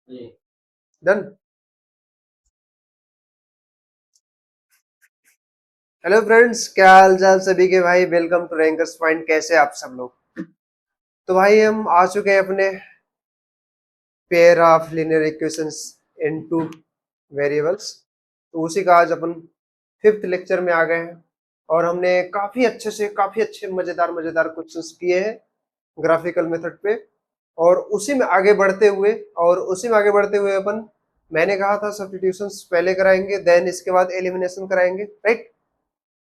Done. Hello friends, क्या हाल चाल सभी के भाई। Welcome to rankers point. कैसे आप सब लोग। तो भाई हम आ चुके हैं अपने pair of linear equations in two variables. तो उसी का आज अपन फिफ्थ लेक्चर में आ गए हैं और हमने काफी अच्छे मजेदार मजेदार क्वेश्चंस किए हैं ग्राफिकल मेथड पे। और उसी में आगे बढ़ते हुए अपन, मैंने कहा था सब्स्टिट्यूशंस पहले कराएंगे, देन इसके बाद एलिमिनेशन कराएंगे, राइट।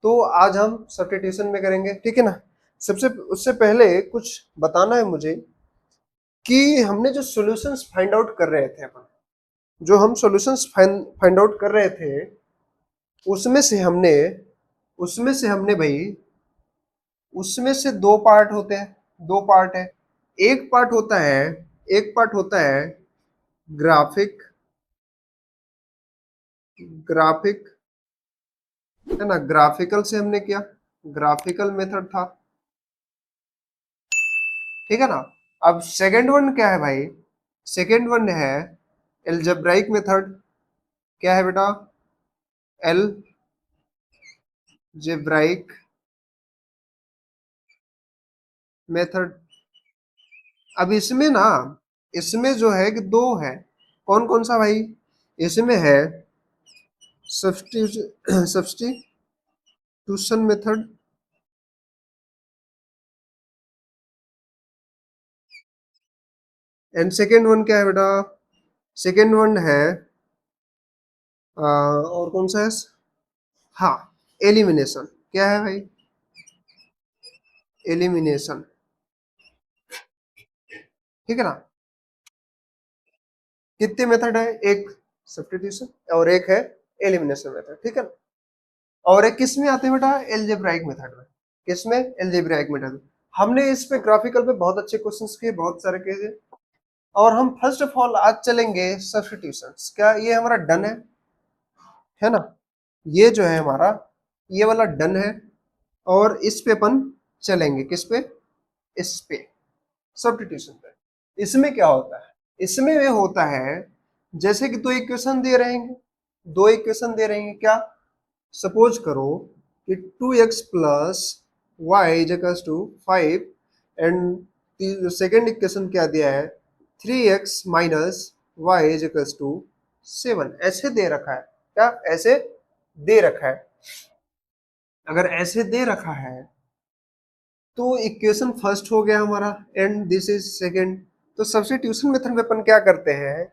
तो आज हम सब्स्टिट्यूशन में करेंगे, ठीक है ना। सबसे उससे पहले कुछ बताना है मुझे कि हमने जो सॉल्यूशंस फाइंड आउट कर रहे थे अपन, जो हम सॉल्यूशंस फाइंड आउट कर रहे थे, उसमें से हमने उसमें से हमने भाई उसमें से दो पार्ट होते हैं, दो पार्ट है। एक पार्ट होता है एक पार्ट होता है ग्राफिक ग्राफिक है ना। ग्राफिकल से हमने किया, ग्राफिकल मेथड था, ठीक है ना। अब सेकंड वन क्या है भाई? सेकंड वन है एल्जेब्राइक मेथड। क्या है बेटा? Algebraic method. अब इसमें जो है कि दो है। कौन कौन सा भाई? इसमें है substitution method, and second one क्या है बेटा? सेकेंड वन है और कौन सा है? हाँ, एलिमिनेशन। क्या है भाई? एलिमिनेशन, ठीक है ना। कितने मेथड है? एक सब्स्टिट्यूशन और एक है एलिमिनेशन मेथड, ठीक है ना। और एक किस में आते हैं बेटा? एल्जेब्राइक मेथड में। किस में? एल्जेब्राइक मेथड में। हमने इस पे ग्राफिकल पे बहुत अच्छे क्वेश्चंस किए, बहुत सारे किए। और हम फर्स्ट ऑफ ऑल आज चलेंगे सब्स्टिट्यूशंस। क्या ये हमारा डन है ना? ये जो है हमारा, ये वाला डन है। और इस पे अपन चलेंगे, किस पे? इस पे, सब्स्टिट्यूशन पे। इसमें क्या होता है? इसमें ये होता है जैसे कि दो इक्वेशन दे रहेंगे क्या। सपोज करो कि 2x plus y equals to 5 and second equation क्या दिया है? 3x minus Y equals to 7। ऐसे दे रखा है क्या? ऐसे दे रखा है। अगर ऐसे दे रखा है तो इक्वेशन फर्स्ट हो गया हमारा एंड दिस इज सेकेंड। तो सब्स्टिट्यूशन मेथड में अपन क्या करते हैं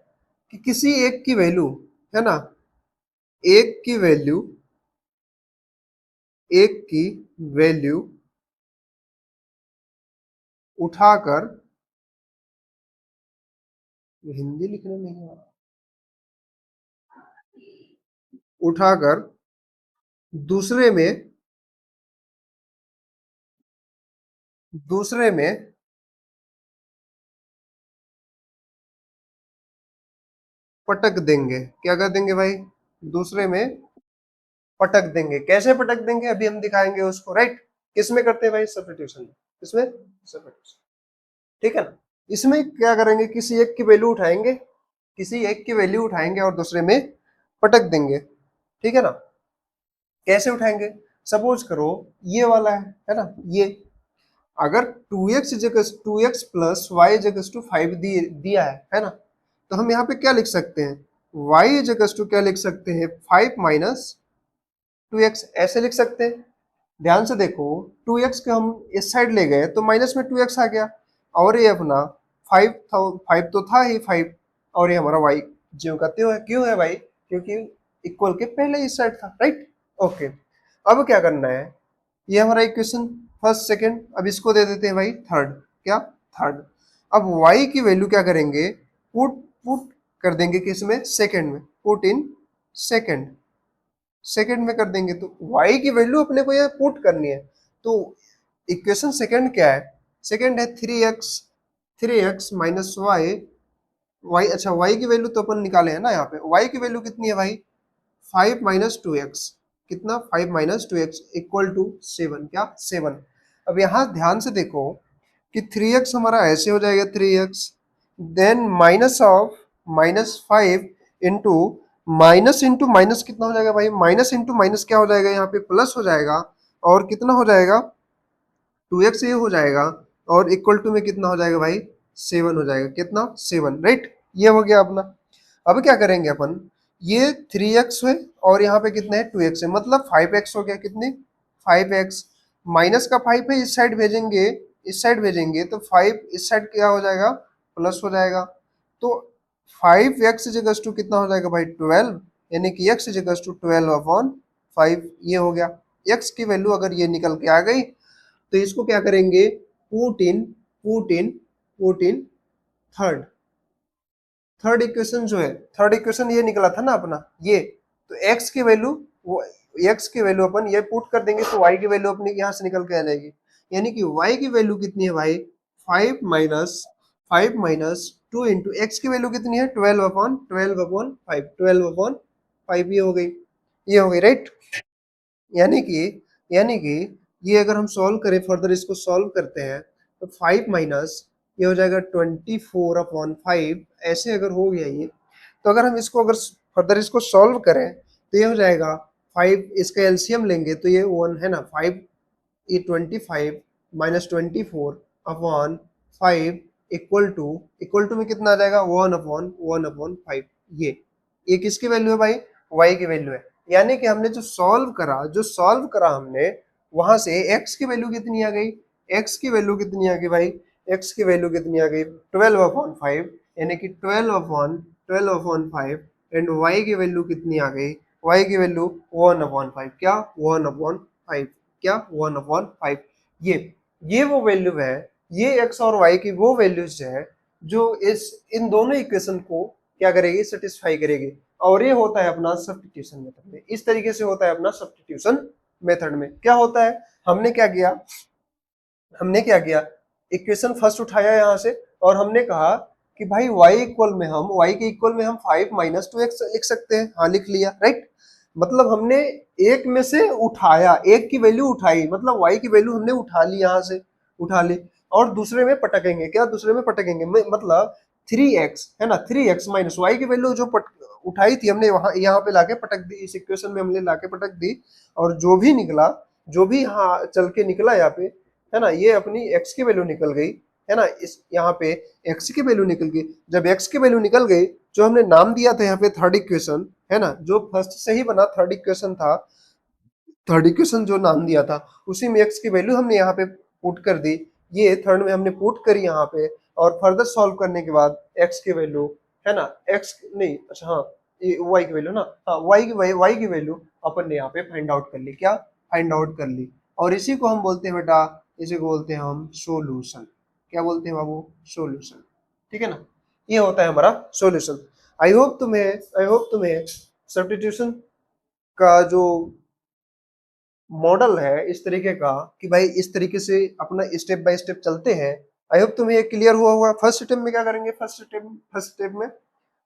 कि किसी एक की वैल्यू, है ना, एक की वैल्यू एक की वैल्यू उठाकर, हिंदी लिखने में ही उठाकर दूसरे में दूसरे में पटक देंगे। क्या कर देंगे भाई? दूसरे में पटक देंगे। कैसे पटक देंगे अभी हम दिखाएंगे उसको, राइट। किस में करते हैं भाई? सब्स्टिट्यूशन में। किसमें? सब्स्टिट्यूशन, ठीक है ना। इसमें क्या करेंगे? किसी एक की वैल्यू उठाएंगे और दूसरे में पटक देंगे, ठीक है ना। कैसे उठाएंगे? सपोज करो ये वाला है ना। ये अगर 2x plus y equals to 5 दिया है ना। तो हम यहाँ पे क्या लिख सकते हैं? y इक्वल्स टू क्या लिख सकते हैं? 5 माइनस 2x, ऐसे लिख सकते हैं। ध्यान से देखो, 2x के हम इस साइड ले गए तो माइनस में 2x आ गया। और ये अपना 5 था, 5 तो था ही 5। और ये हमारा y ज्यों का त्यों है। क्यों है भाई? क्योंकि इक्वल के पहले इस साइड था, राइट। ओके, अब क्या करना है? ये हमारा इक्वेशन फर्स्ट सेकंड। अब इसको दे देते हैं भाई थर्ड। क्या? थर्ड। अब y की वैल्यू क्या करेंगे? पुट पुट कर देंगे किस में? सेकंड में। पुट इन सेकंड, सेकंड में कर देंगे। तो y की वैल्यू अपने को यहाँ पुट करनी है। तो इक्वेशन सेकंड क्या है? सेकंड है 3x माइनस वाई। अच्छा, y की वैल्यू तो अपन निकाले है ना। यहाँ पे y की वैल्यू कितनी है भाई? 5 माइनस टू एक्स। कितना? 5 minus two x equal to 7। क्या? 7। अब यहाँ ध्यान से देखो कि 3x हमारा ऐसे हो जाएगा 3x, then -5 into minus into minus कितना हो जाएगा भाई, माइनस इंटू माइनस क्या हो जाएगा यहाँ पे, प्लस हो जाएगा। और कितना हो जाएगा, 2x ये हो जाएगा, और इक्वल टू में कितना हो जाएगा भाई, 7 हो जाएगा। कितना, 7, राइट। ये हो गया अपना। अब क्या करेंगे अपन, ये 3x है और यहाँ पे कितने है, 2x है, मतलब 5x हो गया। कितने, 5x। माइनस का 5 है, इस साइड भेजेंगे, इस साइड भेजेंगे तो 5 इस साइड क्या हो जाएगा, प्लस हो जाएगा। तो 5x इजिकल्स टू कितना हो जाएगा भाई, 12, यानी कि x इजिकल्स टू 12/5। ये हो गया। x की वैल्यू अगर ये निकल के आ गई तो इसको क्या करेंगे, put in third third equation जो है, थर्ड इक्वेशन ये निकला था ना अपना ये। तो x की वैल्यू, वो x की वैल्यू अपन ये पुट कर देंगे तो y की वैल्यू अपनी यहाँ से निकल के आ जाएगी। यानी कि y की वैल्यू कितनी है भाई, 5 - 2 इंटू एक्स की वैल्यू कितनी है, 12/5 ये हो गई, ये हो गई, राइट। यानी कि ये अगर हम सॉल्व करें, फर्दर इसको सॉल्व करते हैं तो 5 माइनस ये हो जाएगा 24/5, ऐसे अगर हो गया ये, तो अगर हम इसको अगर फर्दर इसको सॉल्व करें तो ये हो जाएगा 5, इसका एलसीएम लेंगे तो ये 1 है ना, 5 ये 25 माइनस 24/5 इक्वल टू में कितना आ जाएगा, 1/1/5। ये किसकी वैल्यू है भाई, y की वैल्यू है। यानी कि हमने जो सॉल्व करा हमने, वहां से x की वैल्यू कितनी आ गई, x की वैल्यू कितनी आ गई भाई, x की वैल्यू कितनी आ गई, 12/5, यानी कि 12/5। एंड y की वैल्यू कितनी आ गई, y की वैल्यू 1/5, क्या 1/5, क्या 1/5। ये वो वैल्यू है, ये x और y की वो वैल्यूज है जो इस इन दोनों इक्वेशन को क्या करेगी, सेटिस्फाई करेगी। और ये होता है अपना सब्स्टिट्यूशन मेथड में। इस तरीके से होता है अपना सब्स्टिट्यूशन मेथड में। क्या होता है, हमने क्या किया, इक्वेशन फर्स्ट उठाया यहाँ से, और हमने कहा कि भाई y के इक्वल में हम 5 - 2x लिख सकते हैं। हाँ, लिख लिया, राइट। मतलब हमने एक में से उठाया, एक की वैल्यू उठाई, मतलब y की वैल्यू हमने उठा ली, यहाँ से उठा ली, और दूसरे में पटकेंगे। क्या, दूसरे में पटकेंगे, मतलब 3x है ना, 3x माइनस वाई की वैल्यू जो उठाई थी हमने, वहां यहाँ पे लाके पटक दी, इस इक्वेशन में हमने लाके पटक दी। और जो भी निकला, जो भी यहाँ चल के निकला यहाँ पे, है ना, ये अपनी x की वैल्यू निकल गई, है ना। इस यहाँ पे x की वैल्यू निकल गई। जब x की वैल्यू निकल गई, जो हमने नाम दिया था यहाँ पे थर्ड इक्वेशन, है ना, जो फर्स्ट से ही बना थर्ड इक्वेशन था, थर्ड इक्वेशन जो नाम दिया था, उसी में x की वैल्यू हमने यहाँ पे पुट कर दी। ये थर्ड में हमने पुट करी यहाँ पे, और फर्दर सॉल्व करने के बाद x की वैल्यू, है ना, x नहीं, अच्छा हाँ, ये y की वैल्यू ना, हाँ, y की वैल्यू अपन ने यहाँ पे फाइंड आउट कर ली। क्या, फाइंड आउट कर ली। और इसी को हम बोलते हैं बेटा, इसी को बोलते हैं हम सोल्यूशन। क्या बोलते हैं बाबू, सोल्यूशन। ठीक है ना, ये होता है हमारा सोल्यूशन। आई होप तुम्हें सब्स्टिट्यूशन का जो मॉडल है इस तरीके का, कि भाई इस तरीके से अपना स्टेप बाय स्टेप चलते हैं। आई होप तुम्हें ये क्लियर हुआ होगा। फर्स्ट स्टेप में क्या करेंगे, फर्स्ट स्टेप में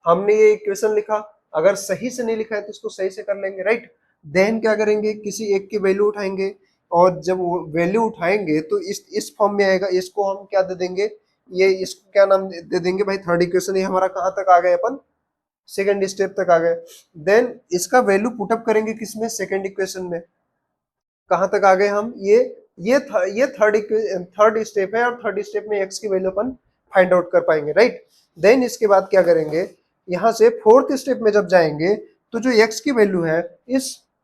हमने ये इक्वेशन लिखा, अगर सही से नहीं लिखा है तो इसको सही से कर लेंगे, राइट। देन क्या करेंगे, किसी एक की वैल्यू उठाएंगे, और जब वो वैल्यू उठाएंगे तो इस फॉर्म में आएगा, इसको हम क्या दे देंगे, ये इसको क्या नाम दे देंगे भाई, थर्ड इक्वेशन। ये हमारा कहाँ तक आ गए अपन, सेकंड स्टेप तक आ गए। देन इसका वैल्यू पुटअप करेंगे किसमें, सेकंड इक्वेशन में। कहाँ तक आ गए हम, ये थर्ड स्टेप है, और थर्ड स्टेप में एक्स की वैल्यू अपन फाइंड आउट कर पाएंगे, राइट। देन इसके बाद क्या करेंगे, यहाँ से फोर्थ स्टेप में जब जाएंगे तो जो एक्स की वैल्यू है,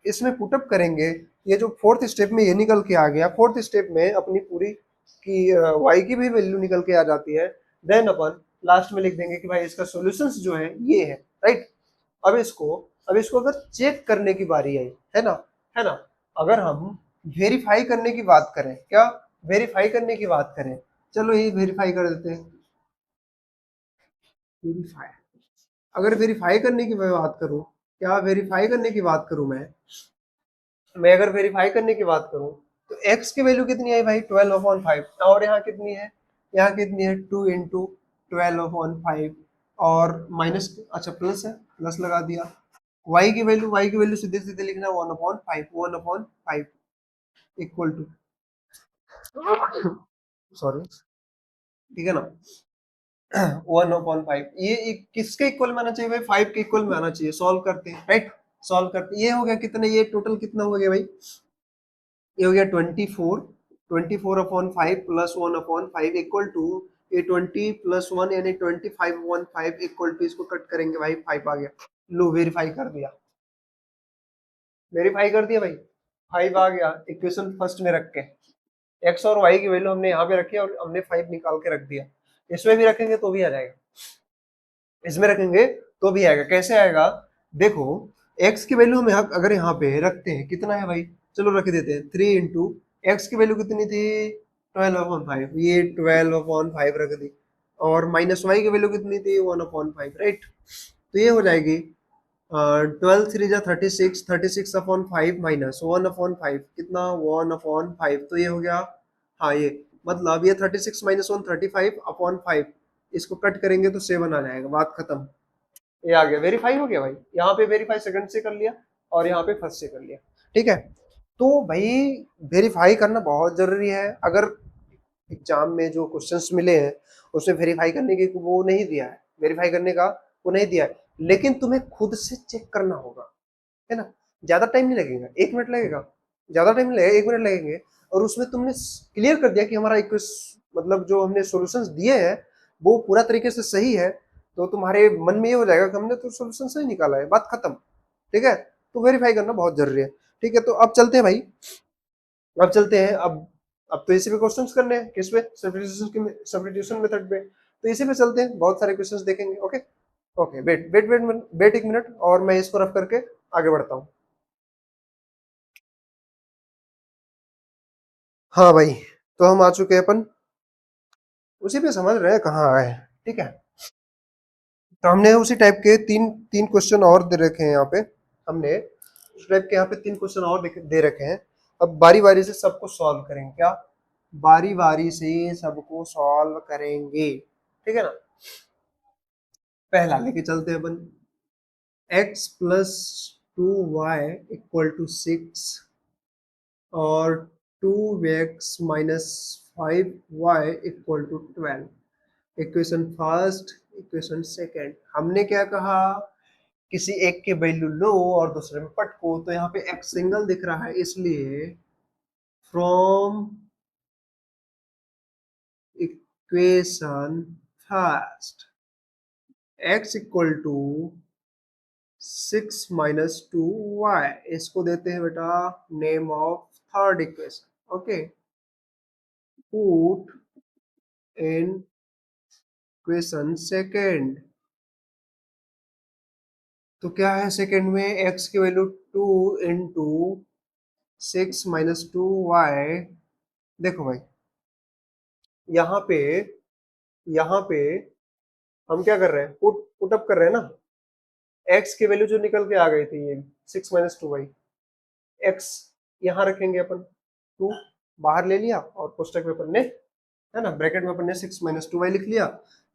इसमें पुटअप करेंगे। ये जो फोर्थ स्टेप में ये निकल के आ गया, फोर्थ स्टेप में अपनी पूरी की वाई की भी वैल्यू निकल के आ जाती है। देन अपन लास्ट में लिख देंगे कि भाई इसका सॉल्यूशंस जो है ये है, राइट। अब इसको अब इसको अगर चेक करने की बारी आई, है ना, अगर हम वेरीफाई करने की बात करें, क्या, वेरीफाई करने की बात करें, चलो ये वेरीफाई कर देते हैं। वेरीफाई, अगर वेरीफाई करने की मैं बात करूं, क्या वेरीफाई करने की बात करूं मैं अगर वेरीफाई करने की बात करूं, तो x की वैल्यू कितनी आई भाई, 12/5, और यहाँ कितनी है, यहाँ कितनी है, 2 × 12/5, और माइनस, अच्छा प्लस है, प्लस लगा दिया। y की वैल्यू सीधे सीधे लिखना, 1/5 इक्वल टू, सॉरी, ठीक है ना। 1/5 ये किसके इक्वल में आना चाहिए भाई? 5 के इक्वल में आना चाहिए। सॉल्व करते हैं, राइट? सॉल्व करते हैं। ये हो गया कितने, ये टोटल कितना हो गया भाई? ये हो गया 24, 24/5 प्लस 1/5 इक्वल टू ये 20 प्लस 1 यानी 25/5 इक्वल टू, इसको कट करेंगे भाई 5 आ गया। लो वेरीफाई कर दिया, वेरीफाई कर दिया भाई, 5 आ गया इक्वेशन फर्स्ट में रख के। एक्स और वाई की वैल्यू हमने यहाँ पे रखी और हमने 5 निकाल के रख दिया। इसमें भी रखेंगे तो भी आ जाएगा, इसमें रखेंगे तो भी आएगा। कैसे आएगा देखो, x की वैल्यू हम अगर यहाँ पे रखते हैं, कितना है भाई? चलो रख देते हैं 3 इंटू एक्स की वैल्यू कितनी थी? 12/5, ये 12/5 रख दी। और माइनस वाई की वैल्यू कितनी थी? 1/5, राइट? तो ये हो जाएगी 12×3 = 36, 36/5 माइनस 1/5 कितना? 1/5। तो ये हो गया, हाँ ये मतलब ये 36 माइनस 1 35/5, इसको कट करेंगे तो 7 आ जाएगा, बात खत्म। ये आ गया, वेरीफाई हो गया भाई। यहाँ पे वेरीफाई सेकंड से कर लिया और यहाँ पे फर्स्ट से कर लिया, ठीक है? तो भाई वेरीफाई करना बहुत जरूरी है। अगर एग्जाम में जो क्वेश्चंस मिले हैं उसमें वेरीफाई करने की वो नहीं दिया है, वेरीफाई करने का वो नहीं दिया है, लेकिन तुम्हें खुद से चेक करना होगा, है ना? ज्यादा टाइम नहीं लगेगा, 1 मिनट लगेगा, ज्यादा टाइम नहीं लगेगा, 1 मिनट लगेंगे। और उसमें तुमने क्लियर कर दिया कि हमारा मतलब जो हमने सॉल्यूशंस दिए हैं वो पूरा तरीके से सही है, तो तुम्हारे मन में ये हो जाएगा कि हमने तो सॉल्यूशन सही निकाला है, बात खत्म, ठीक है? तो वेरीफाई करना बहुत जरूरी है, ठीक है? तो अब चलते हैं भाई, अब चलते हैं। अब तो इसी पे क्वेश्चंस करने हैं, किस पे? सब्स्टिट्यूशन मेथड पे। तो इसी पे चलते हैं, बहुत सारे क्वेश्चंस देखेंगे। Okay okay, wait wait wait wait 1 मिनट, और मैं इसको रफ करके आगे बढ़ता हूँ। हाँ भाई, तो हम आ चुके हैं अपन उसी पे, समझ रहे हैं कहाँ आए, ठीक है? तो हमने उसी टाइप के तीन तीन क्वेश्चन और दे रखे हैं यहाँ पे, हमने उस टाइप के यहाँ पे 3 क्वेश्चन और दे रखे हैं। अब बारी बारी से सबको सॉल्व करेंगे, क्या? बारी बारी से सबको सॉल्व करेंगे, ठीक है ना? पहला लेके चलते हैं अपन, x plus 2y equal to 6 और 2x minus 5y equal to 12। Equation first, equation second. हमने क्या कहा? किसी एक के वैल्यू लो और दूसरे में पटको, तो यहाँ पे x सिंगल दिख रहा है, इसलिए from equation first x equal to 6 - 2y, इसको देते हैं बेटा name of third equation. Okay, put in equation second. तो क्या है सेकंड में? x की वैल्यू 2 × 6 - 2y। देखो भाई, यहाँ पे यहाँ पे हम क्या कर रहे हैं? पुट अप कर रहे हैं ना। x की वैल्यू जो निकल के आ गई थी, ये 6 - 2y, x यहाँ रखेंगे अपन, 2 बाहर ले लिया और पुस्तक में अपन ने, है ना, ब्रैकेट में अपन ने 6 - 2y लिख लिया।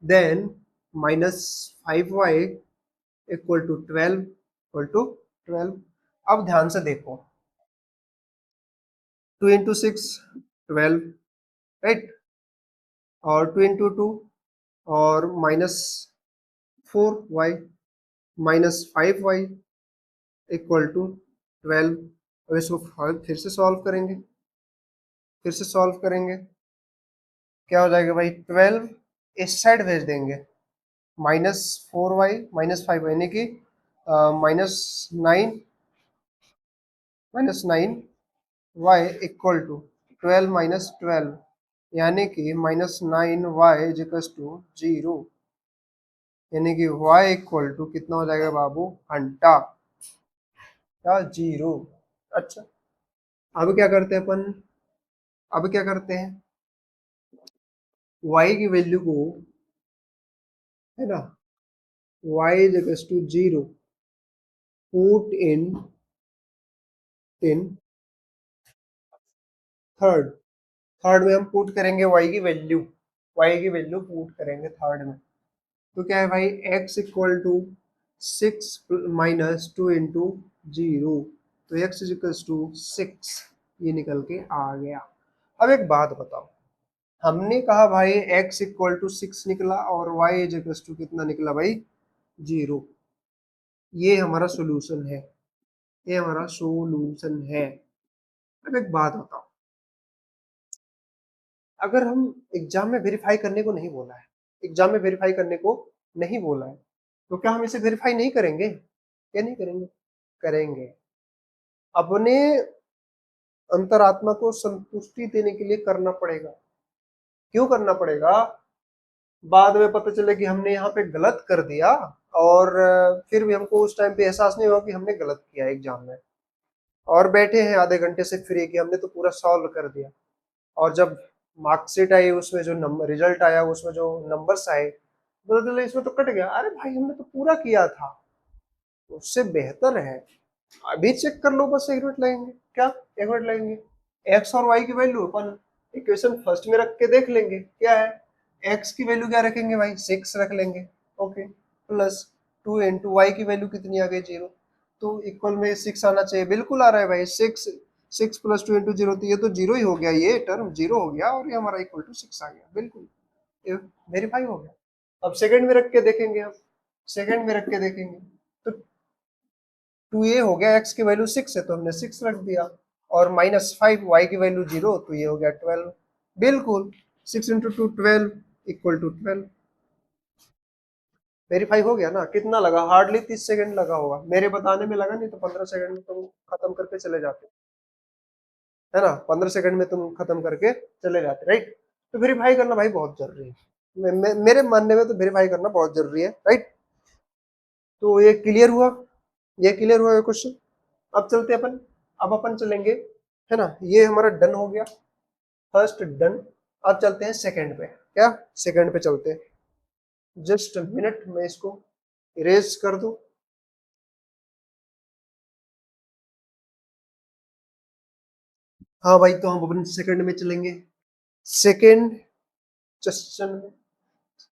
Then -5y equal to 12। अब ध्यान से देखो, 2 × 6 12, राइट? और 2 × 2 और -4y -5y इक्वल टू 12। अब इसको फिर से सॉल्व करेंगे, फिर से सॉल्व करेंगे। क्या हो जाएगा भाई? 12 इस साइड भेज देंगे, -4y -5 यानी कि -9 इक्वल टू 12 यानी कि -9y इजिकल्स टू 0, यानी कि y इक्वल टू कितना हो जाएगा बाबू? घंटा या 0। अच्छा, अब क्या करते हैं अपन? अब क्या करते हैं, y की वैल्यू को, है ना, y equals to 0 put in third. Third में हम पुट करेंगे y की वैल्यू, y की वैल्यू पुट करेंगे थर्ड में। तो क्या है भाई? x इक्वल टू 6 - 2 × 0, तो x इक्वल्स टू 6, ये निकल के आ गया। अब एक बात बताओ, हमने कहा भाई x इक्वल टू 6 निकला और y इज इक्वल टू कितना निकला भाई 0। ये हमारा सोल्यूशन है, ये हमारा सोल्यूशन है। अब एक बात बताओ, अगर हम एग्जाम में वेरीफाई करने को नहीं बोला है, एग्जाम में वेरीफाई करने को नहीं बोला है, तो क्या हम इसे वेरीफाई नहीं करेंगे? क्या नहीं करेंगे? करेंगे। अपने अंतरात्मा को संतुष्टि देने के लिए करना पड़ेगा। क्यों करना पड़ेगा? बाद में पता चले कि हमने यहाँ पे गलत कर दिया और फिर भी हमको उस टाइम पे एहसास नहीं हुआ कि हमने गलत किया एग्जाम में, और बैठे हैं आधे घंटे से फ्री कि हमने तो पूरा सॉल्व कर दिया, और जब मार्कशीट आई उसमें जो नंबर रिजल्ट आया उसमें जो नंबर्स आए पता चला इसमें तो कट गया। अरे भाई हमने तो पूरा किया था। उससे बेहतर है अभी चेक कर लो, बस 1 मिनट लगेंगे। क्या 1 मिनट लगेंगे? एक्स और वाई की वैल्यू अपन इक्वेशन फर्स्ट में रख के देख लेंगे क्या है। एक्स की वैल्यू क्या रखेंगे भाई? 6 रख लेंगे। ओके, प्लस 2 इंटू वाई की वैल्यू कितनी आ गई? 0। तो इक्वल में 6 आना चाहिए, बिल्कुल आ रहा है भाई। 6 प्लस 2 इंटू 0, तो ये तो 0 ही हो गया, ये टर्म 0 हो गया और ये हमारा इक्वल टू 6 आ गया, बिल्कुल वेरीफाई हो गया। अब सेकंड में रख के देखेंगे, हम सेकंड में रख के देखेंगे तो 2a हो गया, x की वैल्यू 6 है तो हमने 6 रख दिया, और -5 y की वैल्यू 0 तो ये हो गया 12। बिल्कुल 6 इंटू 2 12 इक्वल टू 12। वेरीफाई हो गया ना? कितना लगा? हार्डली 30 सेकंड लगा होगा, मेरे बताने में लगा, नहीं तो 15 सेकंड में तुम खत्म करके चले जाते, है ना? 15 सेकंड में तुम खत्म करके चले जाते, राइट? तो वेरीफाई करना भाई बहुत जरूरी है। मेरे मानने में तो वेरीफाई करना बहुत जरूरी है, राइट? तो ये क्लियर हुआ, ये क्लियर हुआ ये क्वेश्चन। अब चलते अपन, अब अपन चलेंगे, है ना? ये हमारा डन हो गया, फर्स्ट डन। अब चलते हैं सेकंड पे। क्या? सेकंड पे चलते हैं। जस्ट मिनट में इसको इरेज कर दूं। हाँ भाई, तो हम अपन सेकंड में चलेंगे। सेकंड क्वेश्चन में,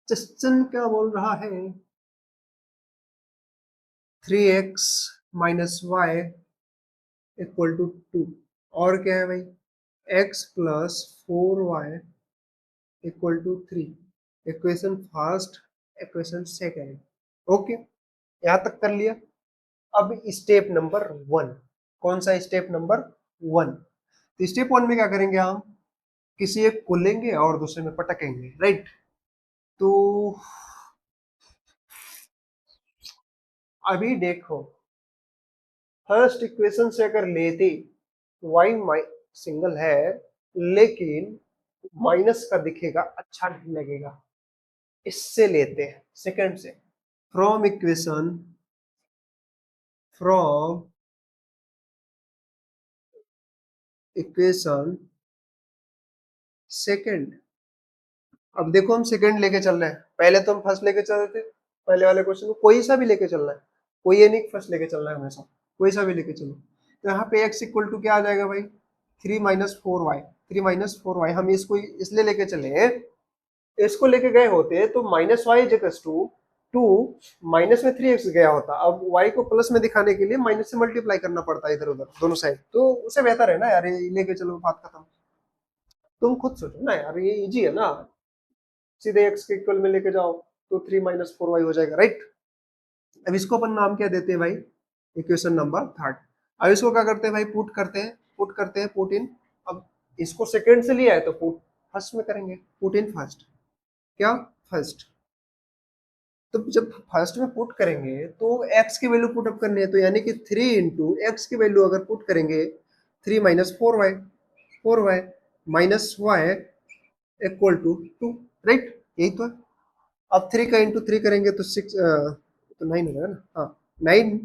क्वेश्चन क्या बोल रहा है? 3x minus y equal to 2, और क्या है भाई? x plus 4y equal to 3। Equation first, equation second. Okay, यहां तक कर लिया। अब स्टेप नंबर 1, कौन सा? Step number 1। तो स्टेप 1 में क्या करेंगे? हम किसी एक को लेंगे और दूसरे में पटकेंगे, राइट? तो अभी देखो, फर्स्ट इक्वेशन से अगर लेते, y सिंगल है लेकिन माइनस का दिखेगा, अच्छा नहीं लगेगा, इससे लेते हैं सेकंड से। From equation, from equation second. अब देखो हम सेकंड लेके चल रहे हैं, पहले तो हम फर्स्ट लेके चल रहे थे। पहले वाले क्वेश्चन को कोई सा भी लेके चलना है, कोई ये नहीं फर्स्ट लेके चलना है हमेशा, कोई सा भी लेके चलो। तो यहाँ पे x इक्वल टू क्या आ जाएगा भाई? 3 - 4y। 3 - 4y हम इसको इसलिए लेके चले, इसको लेके गए होते तो -y इक्वल्स टू 2, माइनस में 3x गया होता। अब y को प्लस में दिखाने के लिए माइनस से मल्टीप्लाई करना पड़ता है इधर उधर दोनों साइड, तो उससे बेहतर है ना यार ये लेके चलो, बात खत्म। तुम खुद सोचो ना यार, ये इजी है ना, सीधे x के इक्वल में लेके जाओ तो 3 - 4y हो जाएगा, राइट? अब इसको अपन नाम क्या देते हैं भाई? Equation number third. अब इसको क्या करते हैं भाई? पुट करते हैं, पुट करते हैं, पुट इन। अब इसको सेकंड से लिया है तो पुट फर्स्ट में करेंगे, पुट इन फर्स्ट। क्या? फर्स्ट। तो जब फर्स्ट में पुट करेंगे तो x की वैल्यू पुट अप करनी है, तो यानी कि 3 इंटू एक्स की वैल्यू अगर पुट करेंगे 3 - 4y, 4y minus y equal to 2, right? यही तो है। अब 3 का इंटू 3 करेंगे तो 6, तो 9 हो जाएगा ना? हाँ, 9,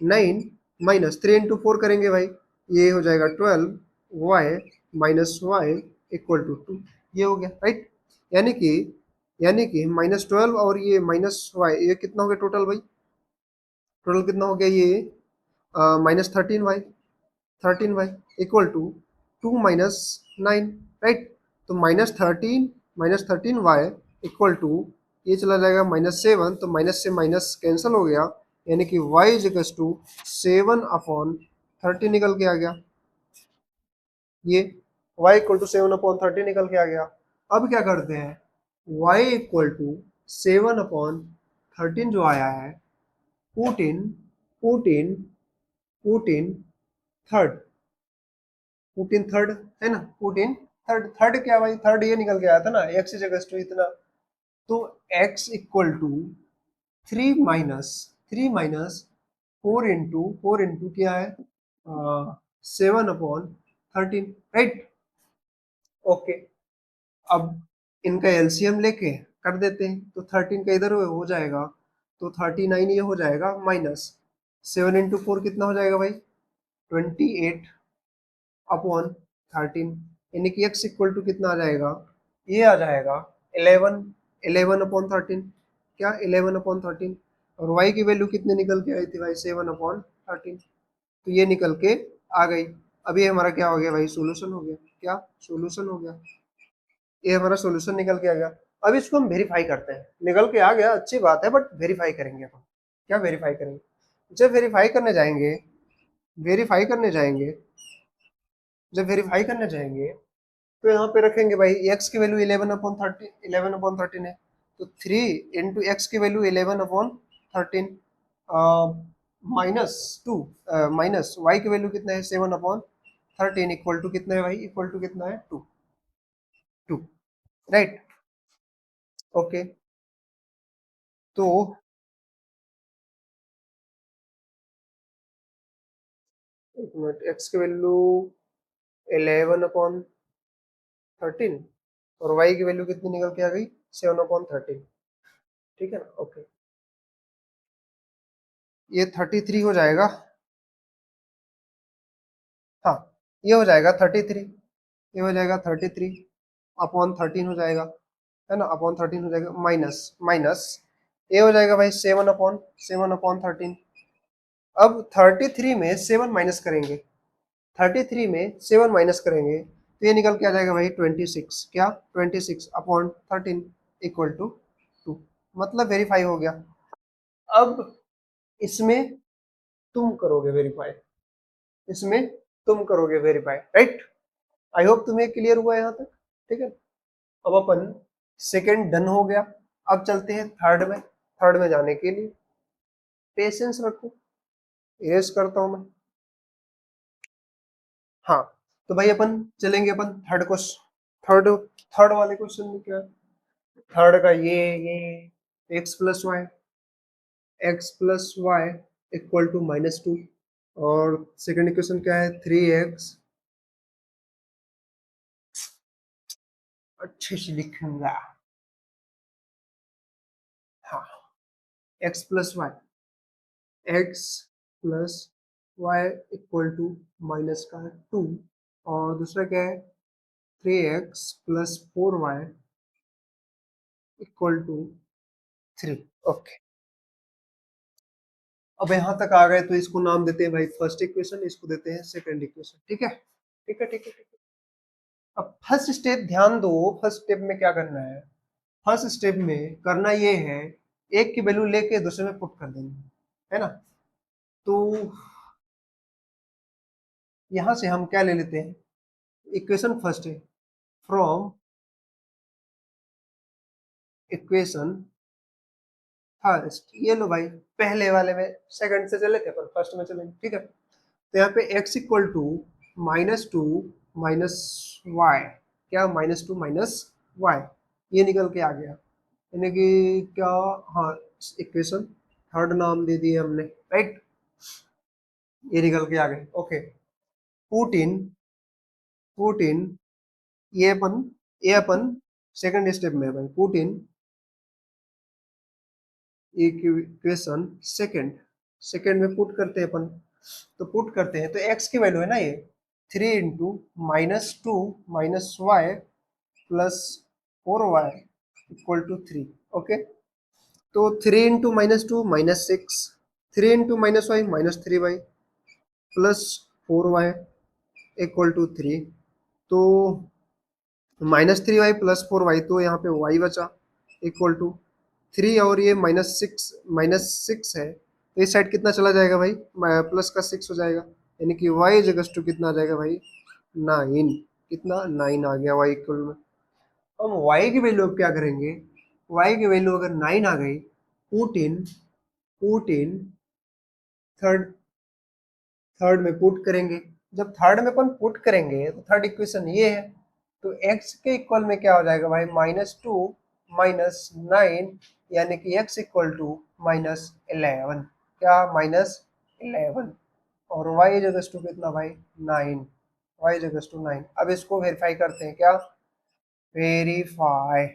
9 माइनस 3 इंटू 4 करेंगे भाई, ये हो जाएगा 12y minus y equal to 2। ये हो गया, राइट? यानी कि -12 और ये -y, ये कितना हो गया टोटल भाई? टोटल कितना हो गया ये? -13y, 13y equal to 2 - 9, right? तो -13 इक्वल टू, ये चला जाएगा -7, तो माइनस से माइनस कैंसिल हो गया, यानी कि y इज इक्वल टू 7/30 निकल के आ गया। ये y इक्वल टू 7/30 निकल के आ गया। अब क्या करते हैं, y इक्वल टू 7/13 जो आया है, put in put in put in third, put in third है ना, पुट इन थर्ड। थर्ड क्या भाई, थर्ड ये निकल के आया था ना, x इज इक्वल टू इतना। तो x equal to 3 minus 4 into क्या है, 7/13, राइट। ओके, अब इनका एलसीएम लेके कर देते हैं, तो 13 का इधर हो जाएगा, तो 39 ये हो जाएगा, माइनस 7 इंटू 4 कितना हो जाएगा भाई, 28/13, यानी कि x इक्वल टू कितना आ जाएगा, ये आ जाएगा 11, 11/13, क्या 11/13, और y की वैल्यू कितने निकल के आई थी भाई, 7/13, तो ये निकल के आ गई। अब ये हमारा क्या हो गया भाई, सोल्यूशन हो गया, क्या सोल्यूशन हो गया, ये हमारा सॉल्यूशन निकल के आ गया। अब इसको हम वेरीफाई करते हैं, निकल के आ गया अच्छी बात है, बट वेरीफाई करेंगे अपन, क्या वेरीफाई करेंगे, जब वेरीफाई करने जाएंगे, वेरीफाई करने जाएंगे जब वेरीफाई करने जाएंगे तो यहाँ पे रखेंगे भाई, x की वैल्यू 11/13 है, तो 3 इंटू एक्स की वैल्यू 11/13, -2, माइनस y की वैल्यू कितना है, 7/13, इक्वल टू कितना है भाई, इक्वल टू कितना है, 2, 2, राइट। ओके, तो एक मिनट, एक्स की वैल्यू 11/13 और वाई की वैल्यू कितनी निकल के आ गई, 7/13, ठीक है ना। ओके, ये 33 हो जाएगा, हाँ ये हो जाएगा 33, ये हो जाएगा 33/13 हो जाएगा, है ना, अपॉन 13 हो जाएगा, माइनस माइनस ये हो जाएगा भाई 7/13। अब 33 में 7 माइनस करेंगे, 33 में 7 माइनस करेंगे तो ये निकल के आ जाएगा भाई 26, क्या 26/13 इक्वल टू 2, मतलब वेरीफाई हो गया। अब इसमें तुम करोगे वेरीफाई, इसमें तुम करोगे वेरीफाई, राइट। आई होप तुम्हें क्लियर हुआ यहाँ तक, ठीक है। अब अपन सेकंड डन हो गया, अब चलते हैं थर्ड में, थर्ड में जाने के लिए पेशेंस रखो, इरेज करता हूं मैं। हाँ, तो भाई अपन चलेंगे, अपन थर्ड क्वेश्चन, थर्ड थर्ड वाले क्वेश्चन में क्या है, थर्ड का ये x plus y equal to -2, और सेकंड इक्वेशन क्या है, 3x, अच्छे से लिखूंगा, हाँ, x plus y equal to minus का है 2, और दूसरा क्या है, 3x + 4y equal to 3। Okay, अब यहाँ तक आ गए तो इसको नाम देते हैं भाई फर्स्ट इक्वेशन, इसको देते हैं सेकंड इक्वेशन, ठीक है, ठीक है, ठीक है, ठीक है। अब फर्स्ट स्टेप ध्यान दो, फर्स्ट स्टेप में क्या करना है, फर्स्ट स्टेप में करना ये है, एक की वैल्यू लेके दूसरे में पुट कर देनी है ना। तो यहां से हम क्या ले लेते हैं, इक्वेशन फर्स्ट है, फ्रॉम इक्वेशन फर्स्ट, ये लो भाई, पहले वाले में सेकंड से चले थे पर फर्स्ट में चलेंगे, ठीक है। तो यहाँ पे x equal to -2 minus y, क्या -2 - y, ये निकल के आ गया, यानी कि क्या, हाँ, इक्वेशन थर्ड नाम दे दिए हमने, राइट, ये निकल के आ गए। ओके, पुट इन पुट इन ये अपन सेकंड स्टेप में है भाई, put in equation second, second में पुट करते हैं अपन, तो पुट करते हैं तो x की वैल्यू है ना ये 3 × -2 - y +4y equal to 3। Okay, तो 3 × -2 -6, 3 × -y -3y +4y equal to 3, तो -3y +4y, तो यहाँ पे y बचा इक्वल टू 3, और ये -6 है, तो इस साइड कितना चला जाएगा भाई, प्लस का 6 हो जाएगा, यानी कि y = कितना आ जाएगा भाई, 9, कितना 9 आ गया y इक्वल में। हम y की वैल्यू अब क्या करेंगे, y की वैल्यू अगर 9 आ गई, पुट इन थर्ड थर्ड में पुट करेंगे। जब थर्ड में अपन पुट करेंगे तो थर्ड इक्वेशन ये है, तो x के इक्वल में क्या हो जाएगा भाई, -2 -9, यानी कि x इक्वल टू -11, क्या -11, और y इज इक्वल टू कितना भाई, 9, y इज इक्वल टू 9। अब इसको वेरीफाई करते हैं, क्या वेरीफाई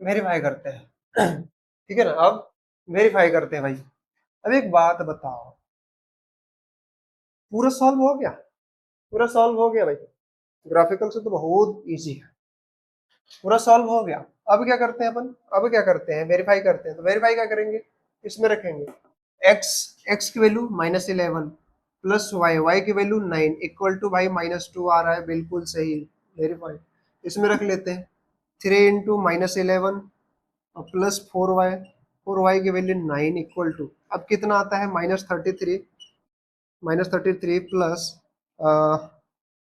वेरीफाई करते हैं ठीक है ना। अब वेरीफाई करते हैं भाई। अब एक बात बताओ, पूरा सॉल्व हो गया, पूरा सॉल्व हो गया भाई, ग्राफिकल से तो बहुत इजी है, पूरा सॉल्व हो गया। अब क्या करते हैं अपन, अब क्या करते हैं, वेरीफाई करते हैं। तो वेरीफाई क्या करेंगे, इसमें रखेंगे x, x की वैल्यू -11 प्लस y की वैल्यू 9 इक्वल टू भाई -2 आ रहा है, बिल्कुल सही, वेरीफाई। इसमें रख लेते हैं 3 इंटू -11 और प्लस 4y की वैल्यू 9 इक्वल टू, अब कितना आता है, -33 प्लस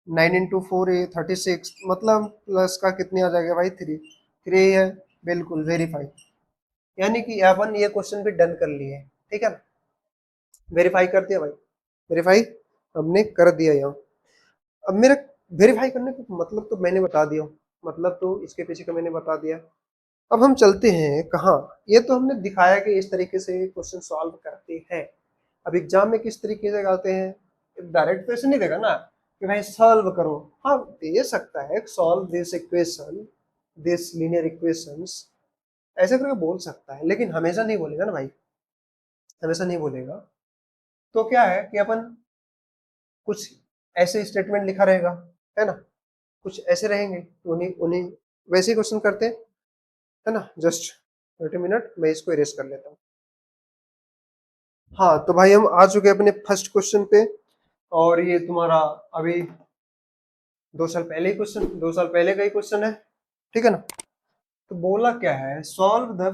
9 इंटू 4 36, मतलब प्लस का कितनी आ जाएगा भाई, 3 है, बिल्कुल वेरीफाई। यानी कि अपन ये क्वेश्चन भी डन कर लिए, ठीक है ना, वेरीफाई कर दिया भाई, वेरीफाई हमने कर दिया यहाँ। अब मेरा वेरीफाई करने का मतलब तो मैंने बता दिया, मतलब तो इसके पीछे का मैंने बता दिया। अब हम चलते हैं कहाँ, ये तो हमने दिखाया कि इस तरीके से क्वेश्चन सॉल्व करते हैं। अब एग्जाम में किस तरीके से करते हैं, डायरेक्ट क्वेश्चन नहीं देगा ना कि भाई सॉल्व करो, हाँ दे सकता है, solve this equation, this linear equations, ऐसे करके बोल सकता है, लेकिन हमेशा नहीं बोलेगा ना भाई, हमेशा नहीं बोलेगा। तो क्या है कि अपन कुछ ऐसे स्टेटमेंट लिखा रहेगा, है ना, कुछ ऐसे रहेंगे, तो उन्हीं उन्हीं वैसे ही क्वेश्चन करते हैं, है ना। जस्ट 30 मिनट, मैं इसको इरेज कर लेता हूँ। हाँ तो भाई हम आ चुके हैं अपने फर्स्ट क्वेश्चन पे, और ये तुम्हारा अभी 2 साल पहले ही क्वेश्चन, 2 साल पहले का ही क्वेश्चन है, ठीक है ना। तो बोला क्या है, solve the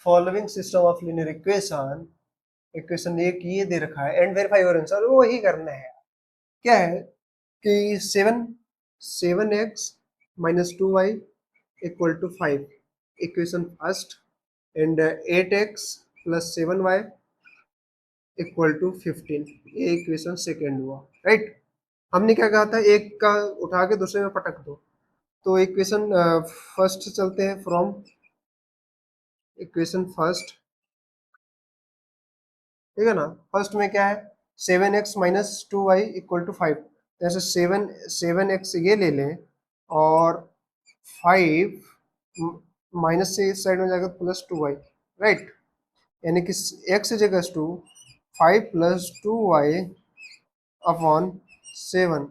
following system of linear equation, equation एक ये दे रखा है, एंड वेरीफाई योर आंसर, वो ही करना है। क्या है कि 7x - 2y equal to 5, equation first, and 8x + 7y equal to 15, ये इक्वेशन सेकेंड हुआ, राइट। हमने क्या कहा था, एक का उठा के दूसरे में पटक दो, तो इक्वेशन फर्स्ट चलते हैं, फ्रॉम इक्वेशन फर्स्ट, ठीक है ना। फर्स्ट में क्या है, 7x - 2y इक्वल टू 5, जैसे 7x ये ले लें, और 5 माइनस से इस साइड में जाएगा +2y, राइट। यानी कि x is equal to 5 + 2y upon 7,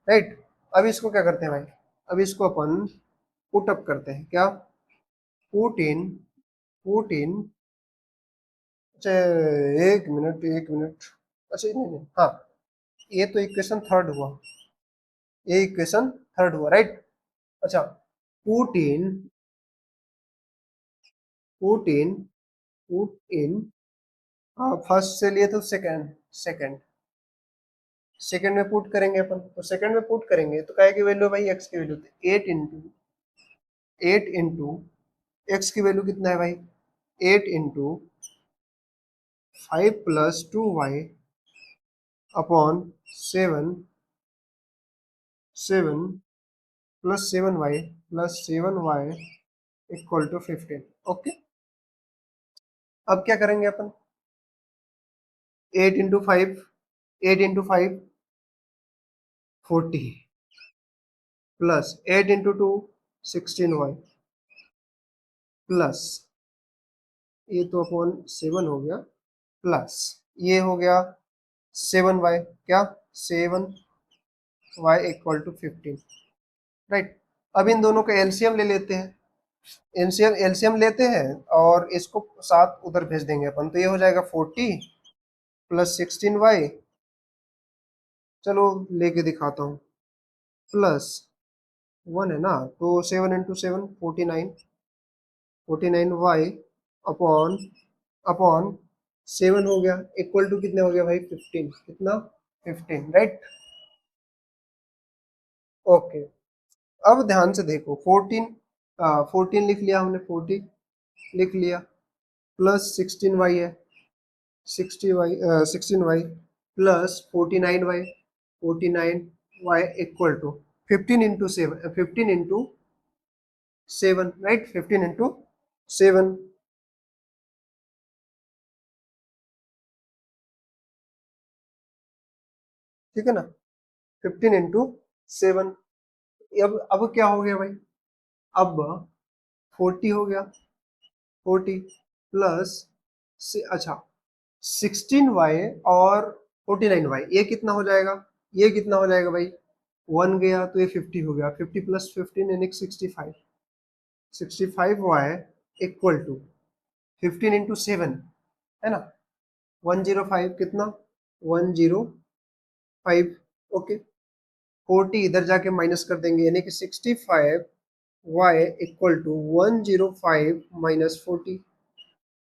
right. अब इसको क्या करते हैं भाई, अब इसको अपन पुट अप करते हैं, क्या पुट इन, अच्छा, एक मिनट, अच्छा नहीं नहीं, हाँ, ये तो इक्वेशन थर्ड हुआ, ये इक्वेशन थर्ड हुआ, राइट। अच्छा, put in put in put in first से लिए तो सेकंड सेकंड में पुट करेंगे अपन, तो सेकंड में पुट करेंगे तो क्या की वैल्यू भाई, एक्स की वैल्यू 8 इंटू एक्स की वैल्यू कितना है भाई, 8 into 5 + 2y upon 7 equal to 15, okay. अब क्या करेंगे अपन, 8 into 5 40 plus 8 into 2 16y plus, ये तो अपॉन 7 हो गया, प्लस ये हो गया 7y, क्या 7y इक्वल टू 15, राइट। अब इन दोनों का एलसीएम ले लेते हैं, एलसीएम लेते हैं और इसको साथ उधर भेज देंगे अपन, तो ये हो जाएगा 40 + 16y, चलो लेके दिखाता हूँ, प्लस 1 है ना, तो 7 इंटू 7 49y अपॉन अपॉन 7 हो गया, इक्वल टू कितने हो गया भाई, 15, कितना 15, राइट। ओके, अब ध्यान से देखो 14 लिख लिया हमने, 40 लिख लिया, प्लस 16y है, 60y 16y plus 49y, 49y equal to 15 into 7 right, 15 into 7, ठीक है ना, 15 इंटू 7। अब क्या हो गया भाई, अब 40 हो गया, 40 प्लस अच्छा 16y और 49y, ये कितना हो जाएगा, ये कितना हो जाएगा भाई, 1 गया तो ये 50 हो गया, 50 प्लस 15 यानी 65, 65y इक्वल टू 15 इंटू 7 है ना, 105 कितना, 105, ओके, 40 इधर जाके माइनस कर देंगे यानी कि 65y इक्वल टू 105 माइनस 40।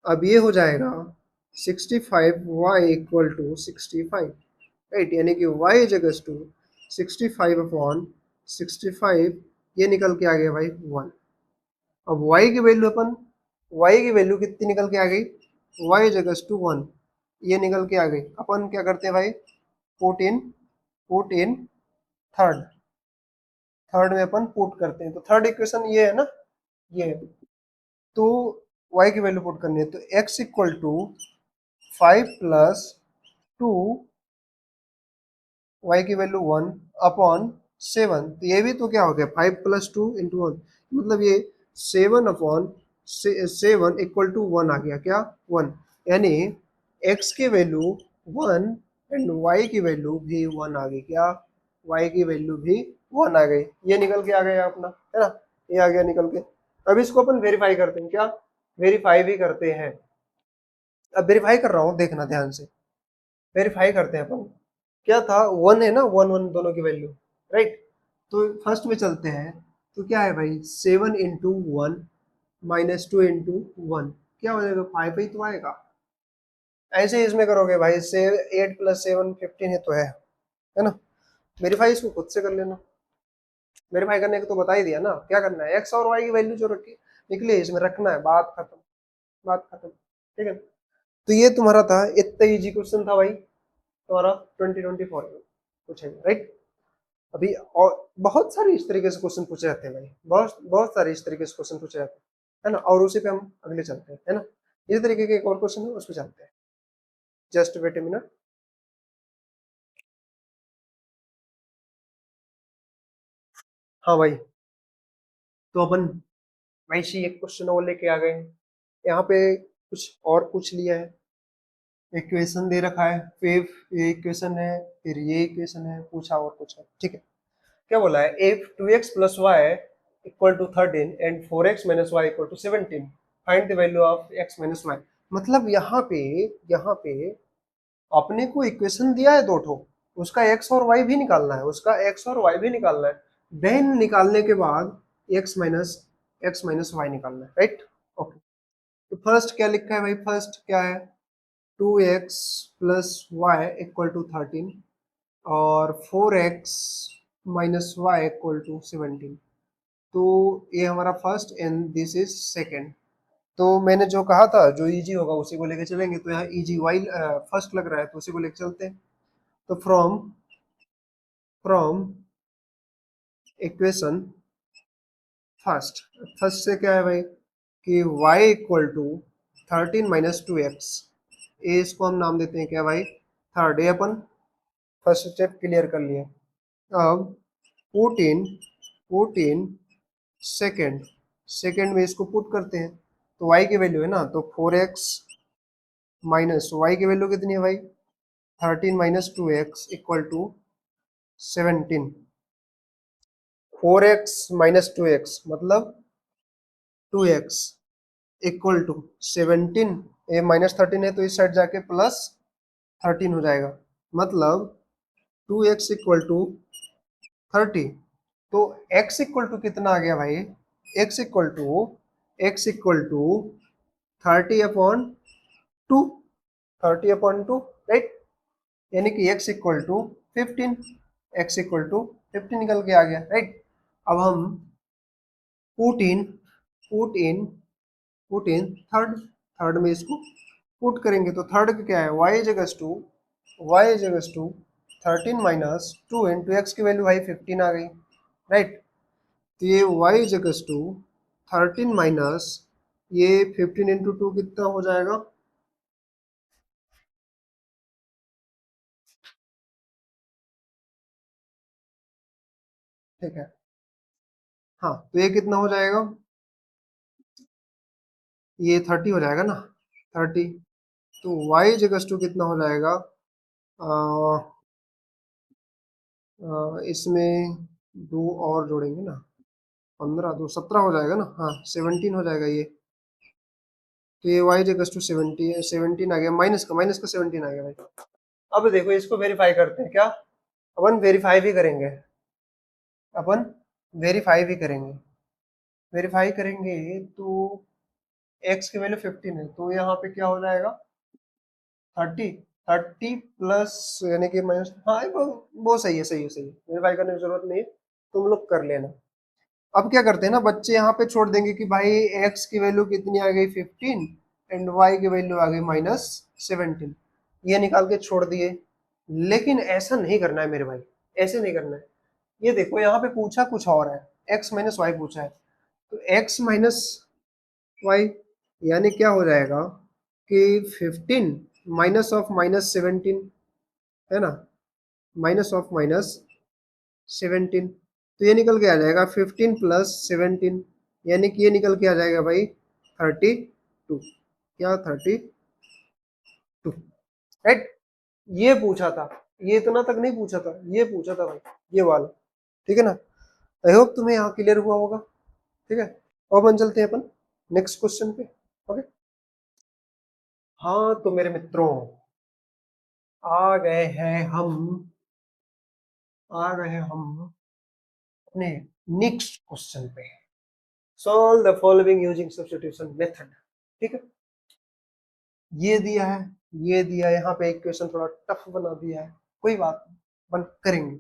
अब ये हो जाएगा 65y इक्वल टू 65 राइट, यानी कि y is equal to 65 upon 65, ये निकल के आ गया भाई 1। अब y की वैल्यू y की वैल्यू कितनी निकल के आ गई, y इज इक्वल टू 1, ये निकल के आ गई। अपन क्या करते हैं भाई, पुट इन थर्ड, थर्ड में अपन पुट करते हैं, तो थर्ड इक्वेशन ये है ना, ये है। तो y की वैल्यू पुट करनी है, तो x equal to 5 plus 2, y की वैल्यू 1 अपॉन 7, तो ये भी तो क्या हो गया 5 प्लस 2 इंटू 1, मतलब ये 7 अपॉन 7 इक्वल टू 1 आ गया, क्या 1, यानी x की वैल्यू 1 एंड y की वैल्यू भी 1 आ गई, क्या y की वैल्यू भी 1 आ गई, ये निकल के आ गया अपना, है ना, ये आ गया निकल के। अब इसको अपन वेरीफाई करते हैं, क्या वेरीफाई भी करते हैं, अब वेरीफाई कर रहा हूँ देखना ध्यान से, वेरीफाई करते हैं अपन, क्या था 1 है ना, 1 1 दोनों की वैल्यू राइट, तो फर्स्ट में चलते हैं, तो क्या है भाई 7 इंटू 1 माइनस 2 इंटू 1, क्या हो जाएगा 5 ही तो आएगा, ऐसे ही इसमें करोगे भाई से 8 प्लस 7 15 है तो है ना, वेरीफाई इसको खुद से कर लेना, वेरीफाई करने को तो बता ही दिया ना, क्या करना है एक्स और वाई की वैल्यू जो रखी निकली है इसमें रखना है, बात खत्म, बात खत्म, ठीक है। तो ये तुम्हारा था, इतना इजी क्वेश्चन था भाई तुम्हारा 2024 में पूछेंगे राइट। अभी और बहुत सारे इस तरीके से क्वेश्चन पूछे जाते हैं भाई, बहुत बहुत सारे इस तरीके से क्वेश्चन पूछे जाते हैं, है ना, और उसी पे हम अगले चलते हैं, है ना, इसी तरीके के एक और क्वेश्चन है उस पर चलते हैं, जस्ट वेट ए मिनट। हाँ भाई, तो अपन वैसे ही एक क्वेश्चन और लेके आ गए हैं, यहाँ पे कुछ और पूछ लिया है, इक्वेशन दे रखा है, फिर ये इक्वेशन है, फिर ये इक्वेशन है, पूछा और कुछ है, ठीक है। क्या बोला है, if 2x plus y equal to 13 and 4x minus y equal to 17, find the value of x minus y. मतलब यहाँ पे अपने को इक्वेशन दिया है दो ठो, उसका x और y भी निकालना है, उसका x और y भी निकालना है, देन निकालने के बाद x माइनस वाई निकालना है, राइट, ओके। तो फर्स्ट क्या लिखा है भाई, फर्स्ट क्या है, 2x plus y equal to 13 और 4x minus y equal to 17, तो ये हमारा first and this is second. तो मैंने जो कहा था जो इजी होगा उसी को लेके चलेंगे, तो यहाँ इजी वाई फर्स्ट लग रहा है तो उसी को लेके चलते हैं। तो from from equation first, first से क्या है भाई कि y इक्वल टू 13 - 2x, ए इसको हम नाम देते हैं क्या भाई, थर्ड, ये अपन फर्स्ट स्टेप क्लियर कर लिया। अब put in put in second, second में इसको पुट करते हैं, तो y की वैल्यू है ना, तो 4x माइनस वाई की वैल्यू कितनी है भाई, 13 - 2x equal to 17, 4x - 2x मतलब 2x इक्वल टू 17, ये -13 है तो इस साइड जाके +13 हो जाएगा, मतलब 2x इक्वल टू 30। तो x इक्वल टू कितना आ गया भाई, x इक्वल टू 30/2, 30/2 राइट, यानी कि x equal to 15, x equal to 15 निकल के आ गया, राइट। अब हम put in put in put in third, third में इसको पुट करेंगे तो थर्ड का क्या है, y is to 13 minus 2 into x की वैल्यू भाई 15 आ गई, राइट। तो ये y इज टू 13 माइनस ये 15 इंटू 2 कितना हो जाएगा, ठीक है। हाँ तो ये कितना हो जाएगा, ये 30 हो जाएगा ना, 30। तो y इज टू कितना हो जाएगा, इसमें दो और जोड़ेंगे ना, 15 दो 17 हो जाएगा ना, हाँ 17 हो जाएगा ये। तो ये y इज टू 17 आ गया, माइनस का 17 आ गया भाई। अब देखो इसको वेरीफाई करते हैं क्या, अपन वेरीफाई भी करेंगे, अपन वेरीफाई भी करेंगे, वेरीफाई करेंगे तो x की वैल्यू 15 है तो यहाँ पे क्या हो जाएगा 30, 30 प्लस यानी कि माइनस, हाँ वो सही है, सही है, सही है, वेरीफाई करने की जरूरत नहीं है, तुम लोग कर लेना। अब क्या करते हैं ना बच्चे यहाँ पे छोड़ देंगे कि भाई x की वैल्यू कितनी आ गई 15 एंड y की वैल्यू आ गई -17, ये निकाल के छोड़ दिए। लेकिन ऐसा नहीं करना है मेरे भाई, ऐसे नहीं करना है। ये देखो यहाँ पे पूछा कुछ और है, x माइनस वाई पूछा है, तो x माइनस वाई यानी क्या हो जाएगा कि 15 माइनस ऑफ -17, है ना, -17, तो ये निकल के आ जाएगा 15 प्लस 17, यानी कि ये निकल के आ जाएगा भाई 32, क्या 32, राइट। ये पूछा था, ये इतना तक नहीं पूछा था, ये पूछा था भाई, ये वाला, ठीक है ना। आई होप तुम्हें यहाँ क्लियर हुआ होगा, ठीक है। और अपन चलते हैं अपन नेक्स्ट क्वेश्चन पे, ओके। हाँ तो मेरे मित्रों आ गए हैं हम, आ गए हैं हम अपने नेक्स्ट क्वेश्चन पे, solve the following using substitution method, ठीक है। ये दिया है, ये दिया है, यहाँ पे इक्वेशन थोड़ा टफ बना दिया है, कोई बात नहीं, अपन करेंगे।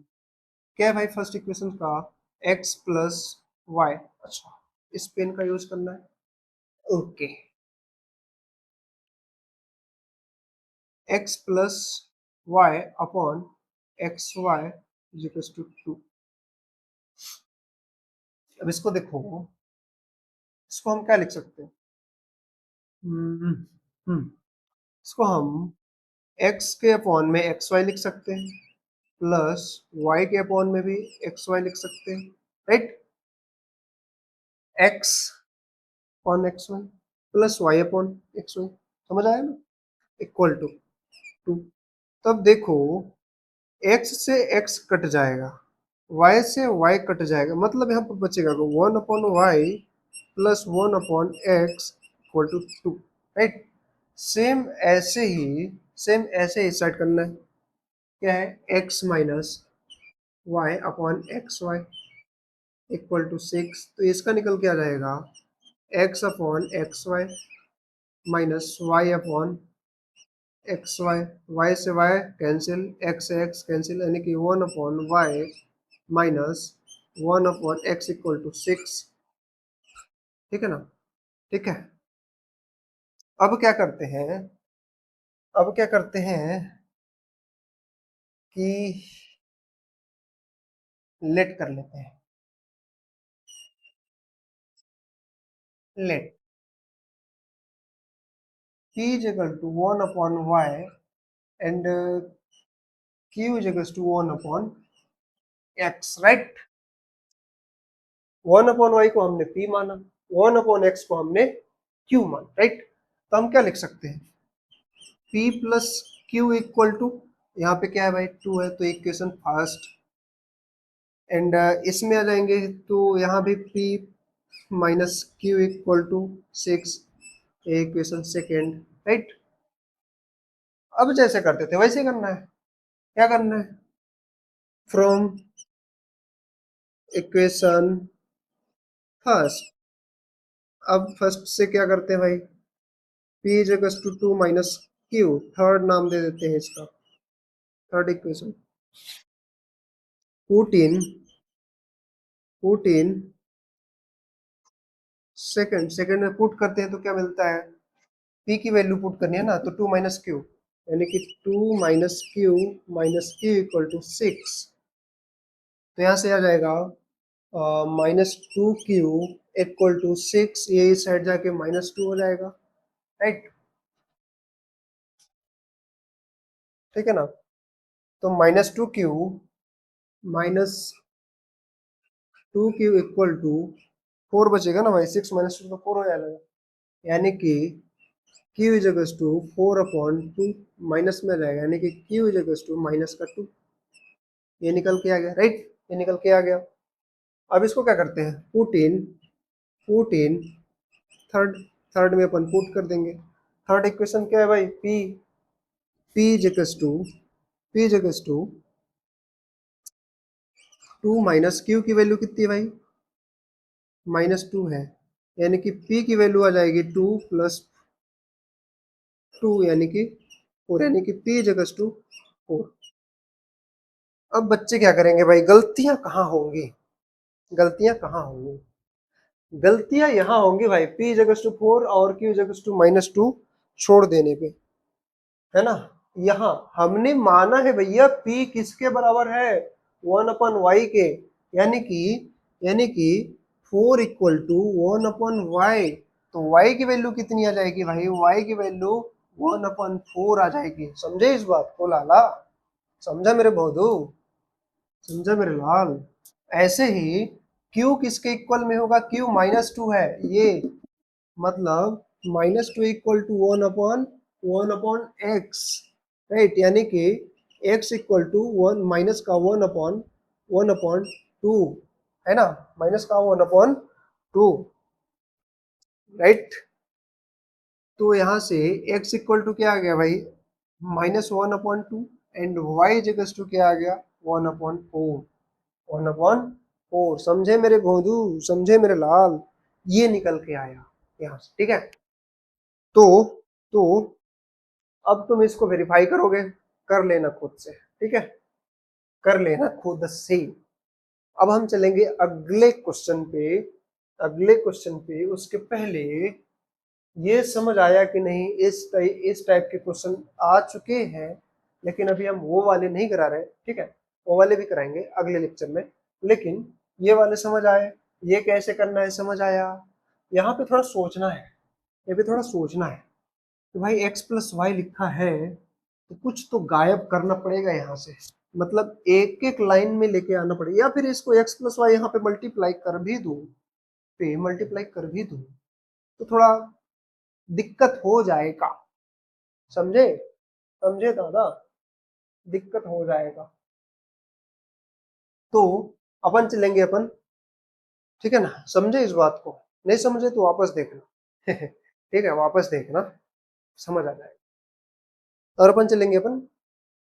क्या है भाई फर्स्ट इक्वेशन का, x प्लस वाई, अच्छा इस पेन का यूज करना है, okay. x plus y upon x y is equal to 2। अब इसको देखो, इसको हम क्या लिख सकते हैं, हम्म हम्म, इसको हम x के अपॉन में एक्स वाई लिख सकते हैं, प्लस y के अपॉन में भी एक्स वाई लिख सकते हैं, right. x upon x y plus y upon x y, समझ आया ना, इक्वल टू 2। तब देखो x से x कट जाएगा, y से y कट जाएगा, मतलब यहाँ पर बचेगा 1/y plus 1/x equal to 2, right. Same ऐसे ही, सेम ऐसे ही सेट करना है, क्या है x minus y upon x y equal to 6, तो इसका निकल के आ जाएगा x upon x y minus y upon x y, y से वाई कैंसिल, एक्स से एक्स कैंसिल, यानी कि 1/y minus 1/x equal to 6, ठीक है ना, ठीक है। अब क्या करते हैं, अब क्या करते हैं कि लेट कर लेते हैं, let p is equal to 1/y and q is equal to 1/x, right. 1/y को हमने p माना, 1/x को हमने q माना, राइट। तो हम क्या लिख सकते हैं, p plus q equal to, यहाँ पे क्या है भाई 2 है तो इक्वेशन फर्स्ट, एंड इसमें आ जाएंगे तो यहाँ भी p minus q equal to 6, equation second, right. अब जैसे करते थे वैसे करना है, क्या करना है, फ्रॉम इक्वेशन फर्स्ट, अब फर्स्ट से क्या करते हैं भाई, p is equal to 2 minus q, third नाम दे देते हैं इसका, third equation, put in put in second, second में पुट करते हैं तो क्या मिलता है, p की वैल्यू पुट करनी है ना, तो 2 माइनस क्यू, यानी कि 2 इक्वल टू 6। तो यहाँ से आ जाएगा -2q इक्वल टू 6, ये इस साइड जाके -2 हो जाएगा, राइट। ठीक है ना, तो -2q इक्वल टू 4 बचेगा ना भाई, 6 माइनस 2 तो 4 हो जाएगा, यानी कि q is equal to 4/2 minus में जाएगा, यानी कि q इज इक्वल टू -2, ये निकल के आ गया, राइट, ये निकल के आ गया। अब इसको क्या करते हैं, पुट इन थर्ड, थर्ड में अपन पुट कर देंगे। थर्ड इक्वेशन क्या है भाई, p is equal to p is equal to 2 minus q की वैल्यू कितनी है भाई, -2 है, यानी कि p की वैल्यू आ जाएगी 2 प्लस 2 यानी कि 4, यानी कि p इज इक्वल टू 4। अब बच्चे क्या करेंगे भाई, गलतियां कहाँ होंगी, गलतियां कहाँ होंगी, गलतियां यहाँ होंगी भाई, p इज इक्वल टू 4 और q इज इक्वल टू -2 छोड़ देने पे, है ना। यहाँ हमने माना है भैया p किसके बराबर है, 1/y के, यानी कि यानी कि 4 इक्वल टू 1/y, तो y की वैल्यू कितनी आ जाएगी भाई, y की वैल्यू 1/4 आ जाएगी। समझे इस बात को लाला, समझा मेरे बहुदू, समझा मेरे लाल। ऐसे ही q किसके इक्वल में होगा, q -2 है, ये मतलब -2 इक्वल टू 1/x, राइट, यानी कि x इक्वल टू 1 माइनस का 1/2, है ना, माइनस का 1/2, राइट। तो यहाँ से x इक्वल टू क्या आ गया भाई, -1/2, एंड y इक्वल टू क्या आ गया, 1/4, 1/4। समझे मेरे गोदू, समझे मेरे लाल, ये निकल के आया यहाँ से, ठीक है। तो तो अब तुम इसको वेरीफाई करोगे, कर लेना खुद से, ठीक है, कर लेना खुद से। अब हम चलेंगे अगले क्वेश्चन पे, अगले क्वेश्चन पे। उसके पहले ये समझ आया कि नहीं, इस टाइप के क्वेश्चन आ चुके हैं, लेकिन अभी हम वो वाले नहीं करा रहे, ठीक है, वो वाले भी कराएंगे अगले लेक्चर में, लेकिन ये वाले समझ आए, ये कैसे करना है समझ आया। यहाँ पे थोड़ा सोचना है, ये भी थोड़ा सोचना है कि भाई x प्लस वाई लिखा है, तो कुछ तो गायब करना पड़ेगा यहाँ से, मतलब एक एक लाइन में लेके आना पड़ेगा, या फिर इसको x प्लस वाई यहाँ पे मल्टीप्लाई कर भी दूं, तो थोड़ा दिक्कत हो जाएगा, समझे, समझे दादा, दिक्कत हो जाएगा। तो अपन चलेंगे अपन, ठीक है ना, समझे इस बात को, नहीं समझे तो वापस देखना ठीक है, वापस देखना, समझ आ जाएगा। और अपन चलेंगे अपन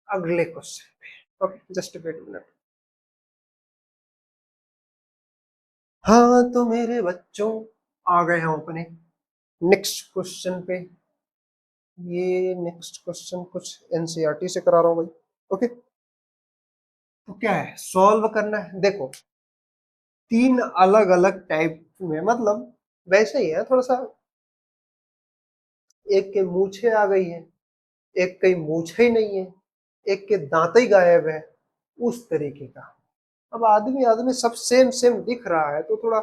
अगले क्वेश्चन पे, ओके, जस्ट वेट मिनट। हाँ तो मेरे बच्चों, आ गए हम अपने नेक्स्ट क्वेश्चन पे। ये नेक्स्ट क्वेश्चन कुछ एनसीईआरटी से करा रहा हूँ भाई, ओके। तो क्या है, सॉल्व करना है, देखो 3 अलग अलग टाइप में, मतलब वैसे ही है थोड़ा सा, एक के मूछे आ गई है, एक कहीं मूछे ही नहीं है, एक के दांत ही गायब है, उस तरीके का। अब आदमी आदमी सब सेम सेम दिख रहा है तो थोड़ा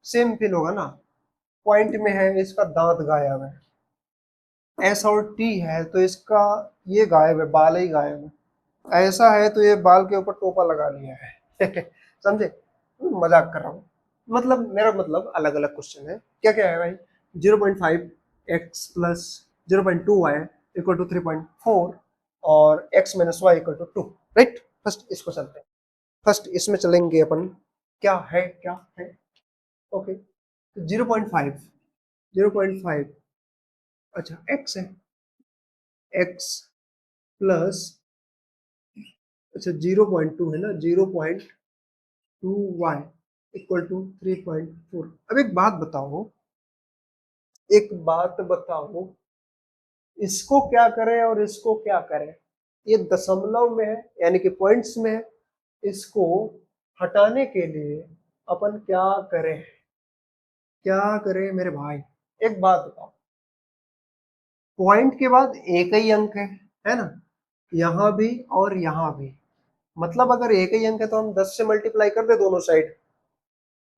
सेम फील होगा ना। पॉइंट में है इसका दांत गायब है, एस और टी है तो इसका ये गायब है, बाल ही गायब है, ऐसा है तो ये बाल के ऊपर टोपा लगा लिया है समझे, मजाक कर रहा हूँ, मतलब मेरा मतलब अलग अलग क्वेश्चन है। क्या क्या है भाई, 0.5x plus 0.2y equal to 3.4 और x minus y equal to 2, right. First इसको चलते हैं, फर्स्ट इसमें चलेंगे अपन, क्या है क्या है, ओके। 0.5, 0.5, अच्छा x है, x प्लस, अच्छा 0.2 है ना, 0.2y इक्वल टू 3.4। अब एक बात बताओ, एक बात बताओ, इसको क्या करें और इसको क्या करें, ये दशमलव में है यानी कि पॉइंट्स में है, इसको हटाने के लिए अपन क्या करें, क्या करें मेरे भाई। एक बात बताओ, पॉइंट के बाद एक ही अंक है ना, यहाँ भी और यहाँ भी। मतलब अगर एक ही अंक है तो हम 10 से मल्टीप्लाई कर दे दोनों साइड,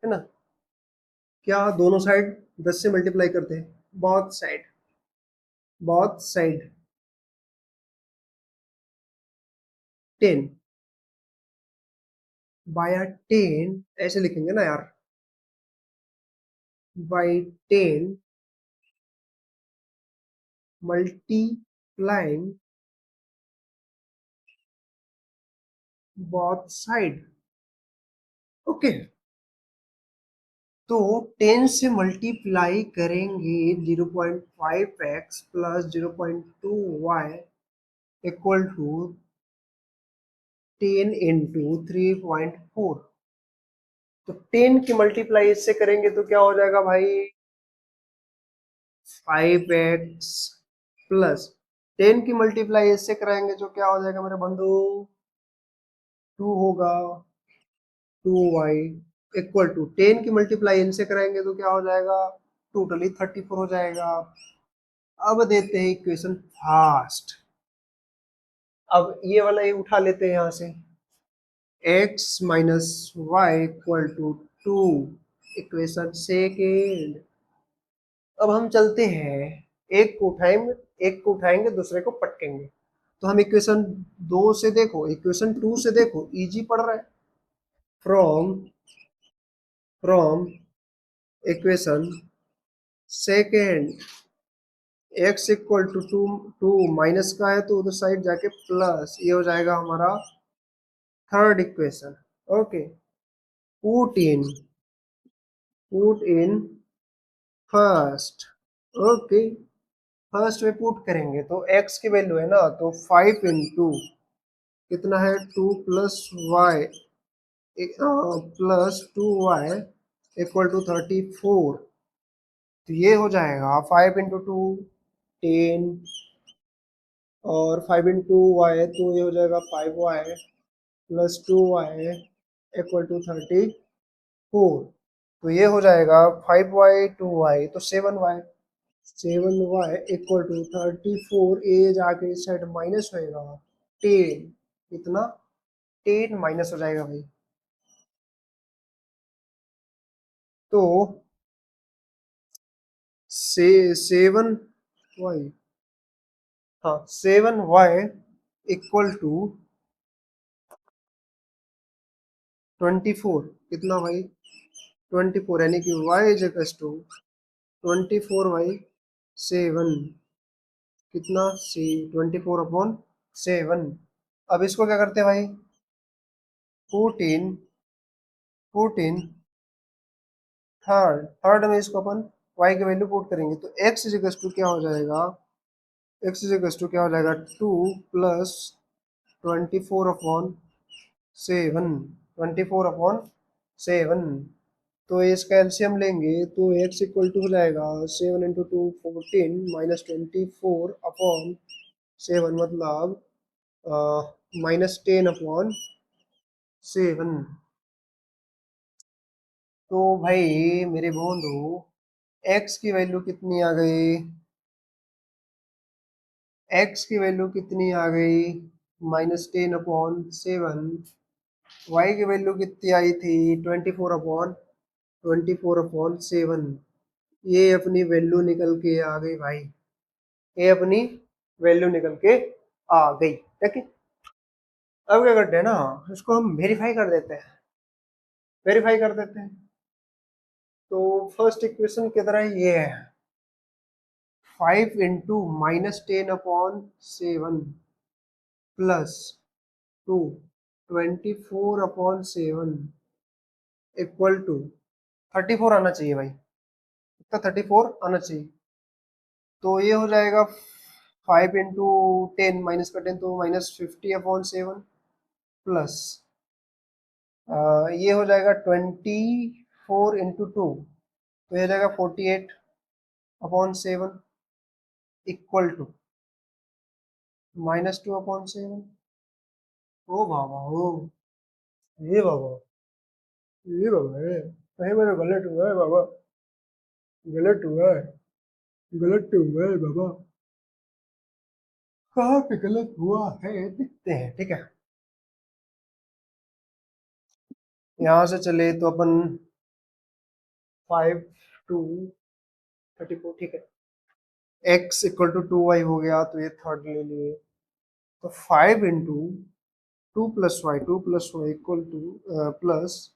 है ना। क्या दोनों साइड 10 से मल्टीप्लाई करते हैं, बहुत साइड, बहुत साइड 10 बाय 10 ऐसे लिखेंगे ना यार, by 10 multiplying both side. Okay, तो 10 से मल्टीप्लाई करेंगे 0.5x plus 0.2y equal to 10 into 3.4। तो 10 की मल्टीप्लाई इससे करेंगे तो क्या हो जाएगा भाई, 5x प्लस 10 की मल्टीप्लाई इससे कराएंगे तो क्या हो जाएगा मेरे बंधु, 2 होगा, 2y इक्वल टू 10 की मल्टीप्लाई इनसे कराएंगे तो क्या हो जाएगा, टोटली 34 हो जाएगा। अब देते हैं इक्वेशन फास्ट। अब ये वाला ये उठा लेते हैं यहाँ से, x minus y equal to 2, equation second. अब हम चलते हैं, एक को उठाएंगे, एक को उठाएंगे दूसरे को पटकेंगे। तो हम इक्वेशन 2 से देखो, इक्वेशन 2 से देखो, इजी पड़ रहा है। From from equation second x equal to 2, 2 minus का है तो उधर साइड जाके प्लस, ये हो जाएगा हमारा third equation. Okay, put in put in first. Okay, first में पुट करेंगे तो x की वैल्यू है ना, तो 5 इंटू कितना है, 2 plus y plus 2y equal to 34। तो ये हो जाएगा 5 इंटू 2 10, और 5 इंटू वाई तो ये हो जाएगा 5y plus 2y equal to 34। तो ये हो जाएगा 5y 2y तो 7y, 7y इक्वल टू 34। ए जाके इस साइड माइनस होएगा 10, कितना, 10 माइनस हो जाएगा भाई। तो से 7y, हाँ 7y इक्वल टू 24, कितना भाई, 24, यानी कि y इज इक्वल टू 24/7, कितना सी 24/7। अब इसको क्या करते हैं भाई, 14, 14 थर्ड, थर्ड में इसको अपन y की वैल्यू पुट करेंगे तो x इज इक्वल टू क्या हो जाएगा, x इज इक्वल टू क्या हो जाएगा, 2 प्लस 24/7, 24/7। तो इसका एलसीएम लेंगे तो x इक्वल टू हो जाएगा 7 इंटू 2 14 माइनस 24/7, मतलब -10/7। तो भाई मेरे बंधु, x की वैल्यू कितनी आ गई, x की वैल्यू कितनी आ गई, -10/7। y की वैल्यू कितनी आई थी, 24/7। ये अपनी वैल्यू निकल के आ गई भाई, ये अपनी वैल्यू निकल के आ गई, ठीक है। अब क्या करते हैं ना, इसको हम वेरीफाई कर देते हैं, वेरीफाई कर देते हैं। तो फर्स्ट इक्वेशन की तरह ये है, 5 इंटू -10/7 प्लस 2 24/7 इक्वल टू 34 आना चाहिए भाई, इतना 34 आना चाहिए। तो ये हो जाएगा 5 इंटू 10 माइनस का 10 तो -50/7 प्लस ये हो जाएगा 24 इंटू 2 तो ये हो जाएगा 48/7 इक्वल टू -2/7। ओ बाबा ओ, ये बाबा, ये बाबा है, कहीं मेरा गलत हुआ है बाबा, गलत हुआ है, गलत तो हुआ है बाबा, कहाँ पे गलत हुआ है देखते हैं। ठीक है, यहाँ से चले तो अपन 5 2 34, ठीक है। x इक्वल टू 2y हो गया, तो ये थर्ड ले लिए। तो 5 × 2 + y equal to plus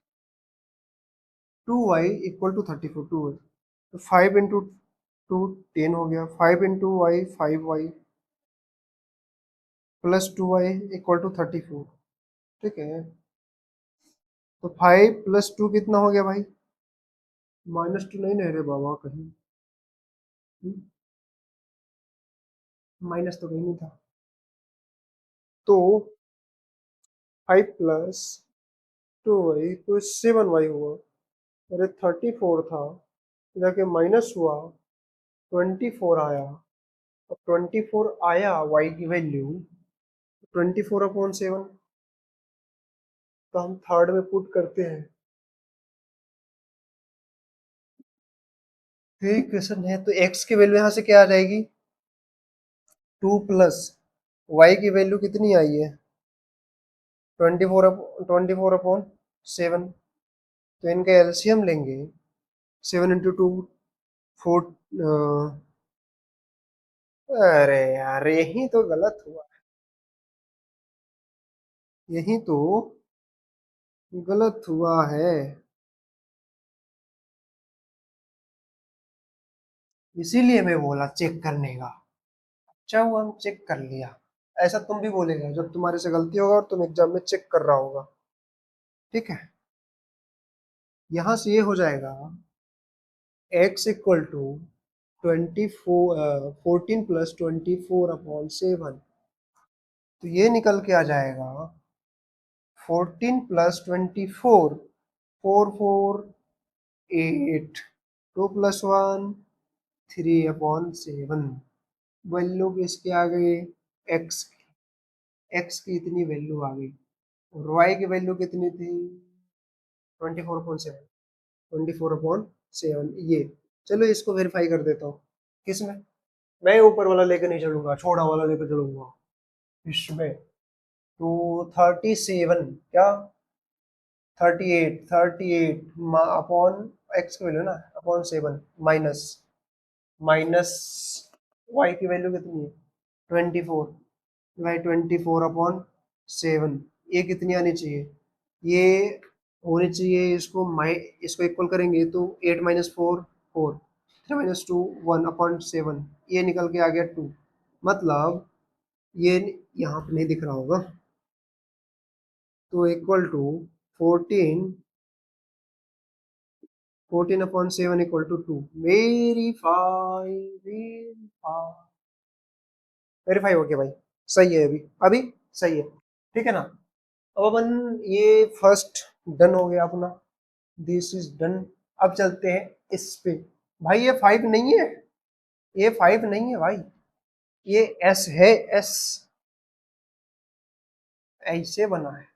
2y equal to 34, 2y। तो 5 × 2 10 हो गया, 5 × y 5y plus 2y equal to 34। ठीक है, तो 5 + 2 कितना हो गया भाई? -2 नहीं ना रे बाबा कहीं, माइनस तो कहीं नहीं था। तो 5 + 2y तो 7y हुआ। अरे 34 था, जाके माइनस हुआ, 24 आया। अब 24 आया y की वैल्यू 24/7, तो हम थर्ड में पुट करते हैं। तो क्वेश्चन है, तो x की वैल्यू यहाँ से क्या आ जाएगी? 2 प्लस y की वैल्यू कितनी आई है? 24/7। तो इनका एलसीएम लेंगे, 7 × 2 4। अरे यार यही तो गलत हुआ, यही तो गलत हुआ है, इसीलिए मैं बोला चेक करने का। अच्छा हुआ हम चेक कर लिया। ऐसा तुम भी बोलेगा जब तुम्हारे से गलती होगा और तुम एग्जाम में चेक कर रहा होगा। ठीक है, यहां से ये हो जाएगा x इक्वल टू 14 + 24/7। तो ये निकल के आ जाएगा 14 + 24, 4 4 8, 2 + 1 3/7। वैल्यू किसकी आ गई? x की, x की इतनी वैल्यू आ गई। और y की वैल्यू कितनी थी? 24/7, 24/7 ये। चलो इसको वेरीफाई कर देता हूँ। किसमें? मैं ऊपर वाला लेके नहीं चलूंगा, छोटा वाला लेकर चलूंगा इसमें। तो 37 क्या, 38 अपॉन एक्स की वैल्यू ना, अपॉन 7 माइनस माइनस वाई की वैल्यू कितनी है? 24। भाई 24/7 ये कितनी आनी चाहिए? ये होनी चाहिए, इसको इक्वल करेंगे तो 8 - 4 4, 3 - 2 1/7, ये निकल के आ गया 2। मतलब ये यहाँ पे नहीं दिख रहा होगा, तो equal to 14 14/7 equal to 2। Verify, verify, verify हो गया भाई, सही है। अभी अभी सही है, ठीक है ना। अब अपन ये फर्स्ट डन हो गया अपना, दिस इज डन। अब चलते हैं इस पे। भाई ये 5 नहीं है, ये 5 नहीं है भाई, ये एस है, एस ऐसे बना है,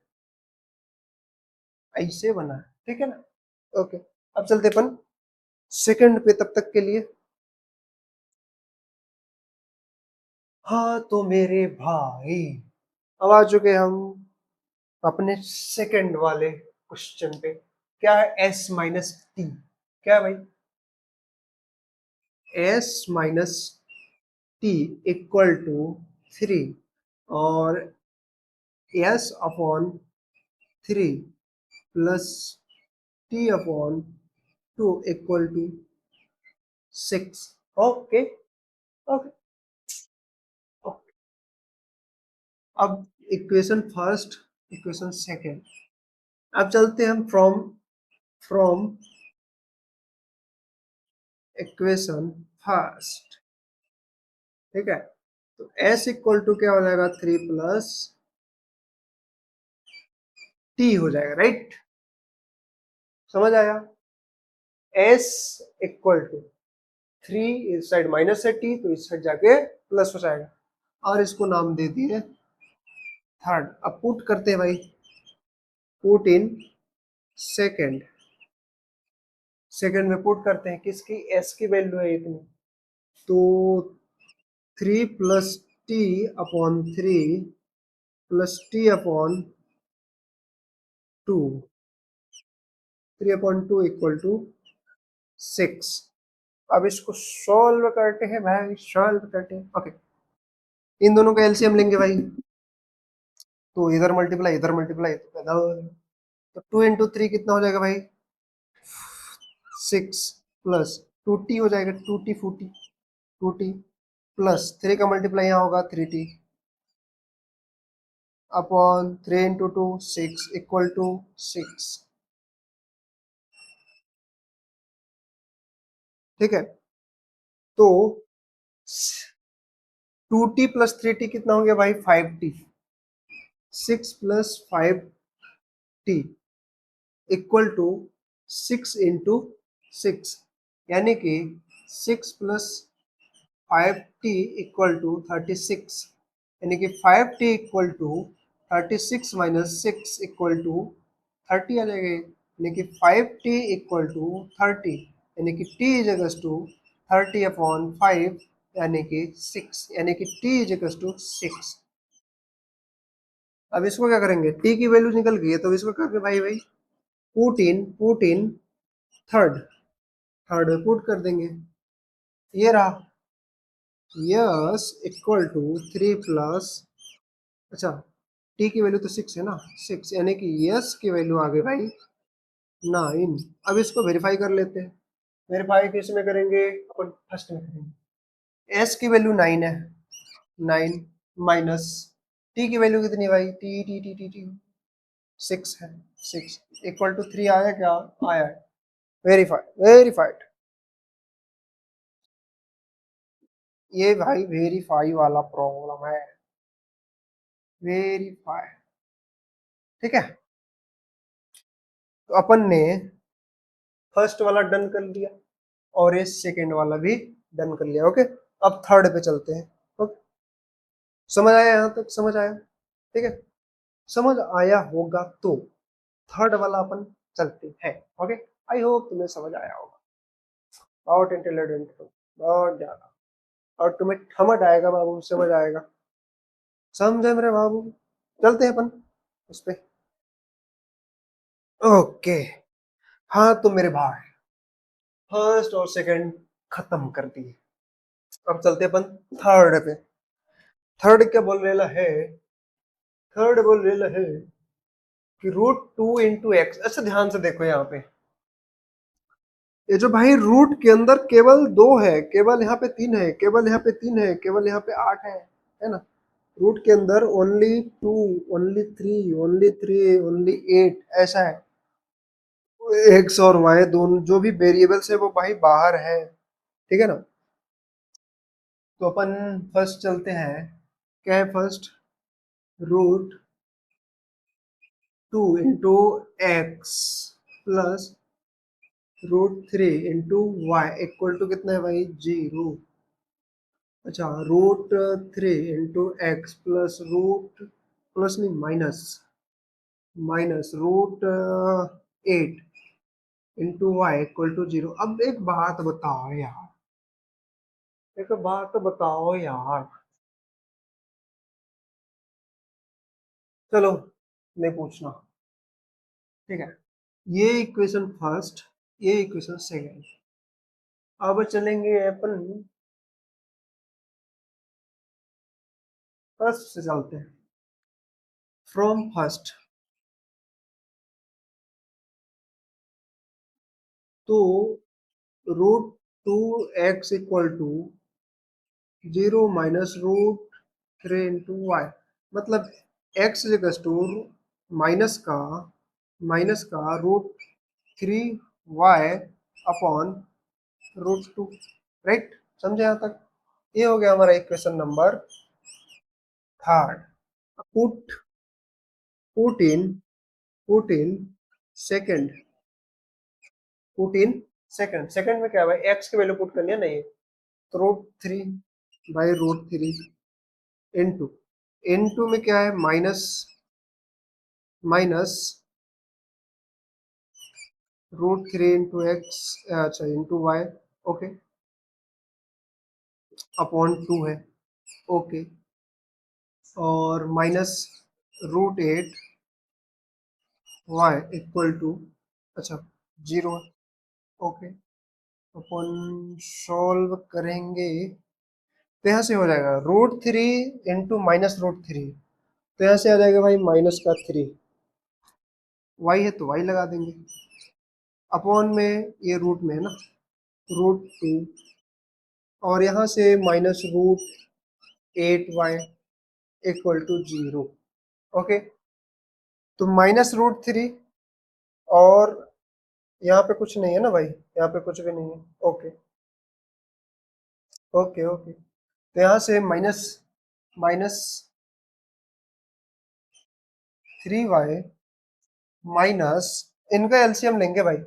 ऐसे बना है, ठीक है ना। ओके, अब चलते अपन सेकंड पे, तब तक के लिए। हाँ तो मेरे भाई, अब आ चुके हम अपने सेकंड वाले क्वेश्चन पे। क्या है? s - t। क्या है भाई? s - t इक्वल टू 3 और s/3 plus t/2 equal to 6। Okay, okay, okay. अब इक्वेशन फर्स्ट, इक्वेशन सेकंड। अब चलते हैं हम फ्रॉम फ्रॉम इक्वेशन फर्स्ट। ठीक है, तो s इक्वल टू क्या हो जाएगा? 3 प्लस t हो जाएगा, राइट। समझ आया? s इक्वल टू 3, इस साइड माइनस है t, तो इस साइड जाके प्लस हो जाएगा, और इसको नाम दे दिए थर्ड। अब पुट करते हैं भाई, पुट इन सेकेंड, सेकेंड में पुट करते हैं, किसकी, एस की वैल्यू है इतनी, तो 3 + t/3 +t/2, 3/2 = 6। अब इसको सॉल्व करते हैं भाई, सॉल्व करते हैं। ओके, इन दोनों का एलसीएम लेंगे भाई, तो इधर मल्टीप्लाई इधर मल्टीप्लाई तो पैदा हो जाएगा। तो 2 × 3 कितना हो जाएगा भाई, 6 प्लस 2t हो जाएगा, 2t 40, 2t प्लस 3 का मल्टीप्लाई यहाँ होगा 3t अपॉन 3 × 2 6 = 6। ठीक है, तो 2t + 3t कितना हो गया भाई, 5t। 6 + 5t = 6 × 6, यानी कि 6 + 5t = 36, यानी कि 5t = 36 - 6 = 30 आ जाएगा, यानी कि 5t = 30, यानी कि t = 30/5, यानी कि 6, यानी कि t = 6। अब इसको क्या करेंगे, t की वैल्यू निकल गई है, तो इसको करके भाई भाई पुट इन थर्ड, थर्ड में पुट कर देंगे, ये रहा यस = 3 प्लस, अच्छा टी की वैल्यू तो 6 है ना, 6, यानी कि यस की वैल्यू आ गई भाई 9। अब इसको वेरीफाई कर लेते हैं, वेरीफाई किस में करेंगे, अपन फर्स्ट में करेंगे। एस की वैल्यू 9 है, 9 माइनस टी की वैल्यू कितनी है भाई, T T T T T 6 है, 6 = 3 आया क्या, आया है, वेरीफाइड, वेरीफाइड। ये भाई वेरीफाई वाला प्रॉब्लम है, वेरीफाई। ठीक है, तो अपन ने फर्स्ट वाला डन कर लिया और ये सेकेंड वाला भी डन कर लिया। ओके, अब थर्ड पे चलते हैं। ओके, समझ आया, यहाँ तक समझ आया, ठीक है, समझ आया होगा तो थर्ड वाला अपन चलते हैं। ओके, आई होप तुम्हें समझ आया होगा, बहुत इंटेलिजेंट हो, बहुत ज्यादा, और तुम्हें समझ आएगा बाबू, समझ आएगा, समझे मेरे बाबू। चलते हैं अपन उस पे। ओके, हाँ तो मेरे भाई फर्स्ट और सेकंड खत्म कर दिए, अब चलते अपन थर्ड पे। थर्ड क्या बोल रहा है, थर्ड बोल रहा है कि √2 × x। अच्छा ध्यान से देखो यहाँ पे, ये जो भाई रूट के अंदर केवल 2 है, केवल यहाँ पे 3 है, केवल यहाँ पे 3 है, केवल यहाँ पे 8 है ना। रूट के अंदर ओनली 2, ओनली 3, ओनली 8 ऐसा है। एक्स और वाई दोनों जो भी वेरिएबल्स है वो भाई बाहर है, ठीक है ना। तो अपन फर्स्ट चलते हैं, क्या है फर्स्ट, √2 × x प्लस √3 × y = कितना है भाई, 0। अच्छा, √3 × x प्लस रूट, प्लस नहीं माइनस, √8 × y = 0। अब एक बात बताओ यार, एक बात बताओ यार, चलो मैं पूछना, ठीक है, ये इक्वेशन फर्स्ट, ये इक्वेशन सेकंड। अब चलेंगे अपन फर्स्ट से, चलते हैं फ्रॉम फर्स्ट। तो √2x = 0 माइनस √3 × y, मतलब x जगह टू माइनस का √3y अपॉन √2, राइट, समझे यहाँ तक। ये हो गया हमारा equation number third. Put put in put in second, put in second, second में क्या है भाई, एक्स की वैल्यू पुट करनी है ना, ये तो √3 इंटू, इंटू में क्या है, माइनस, माइनस √3 इंटू एक्स, अच्छा इंटू वाई, ओके, अपॉन 2 है, ओके, और माइनस √8 वाई इक्वल टू, अच्छा 0 है, ओके, अपन सॉल्व करेंगे तो यहाँ से हो जाएगा √3 इंटू माइनस √3, तो यहाँ से आ जाएगा भाई माइनस का 3, वाई है तो वाई लगा देंगे, अपॉन में ये रूट में है ना, √2, और यहाँ से minus √8 y equal to 0, okay, तो माइनस √3, और यहाँ पे कुछ नहीं है ना भाई, यहाँ पे कुछ भी नहीं है, ओके, ओके, ओके, तो यहाँ से माइनस माइनस 3 वाई माइनस, इनका एलसीएम लेंगे भाई,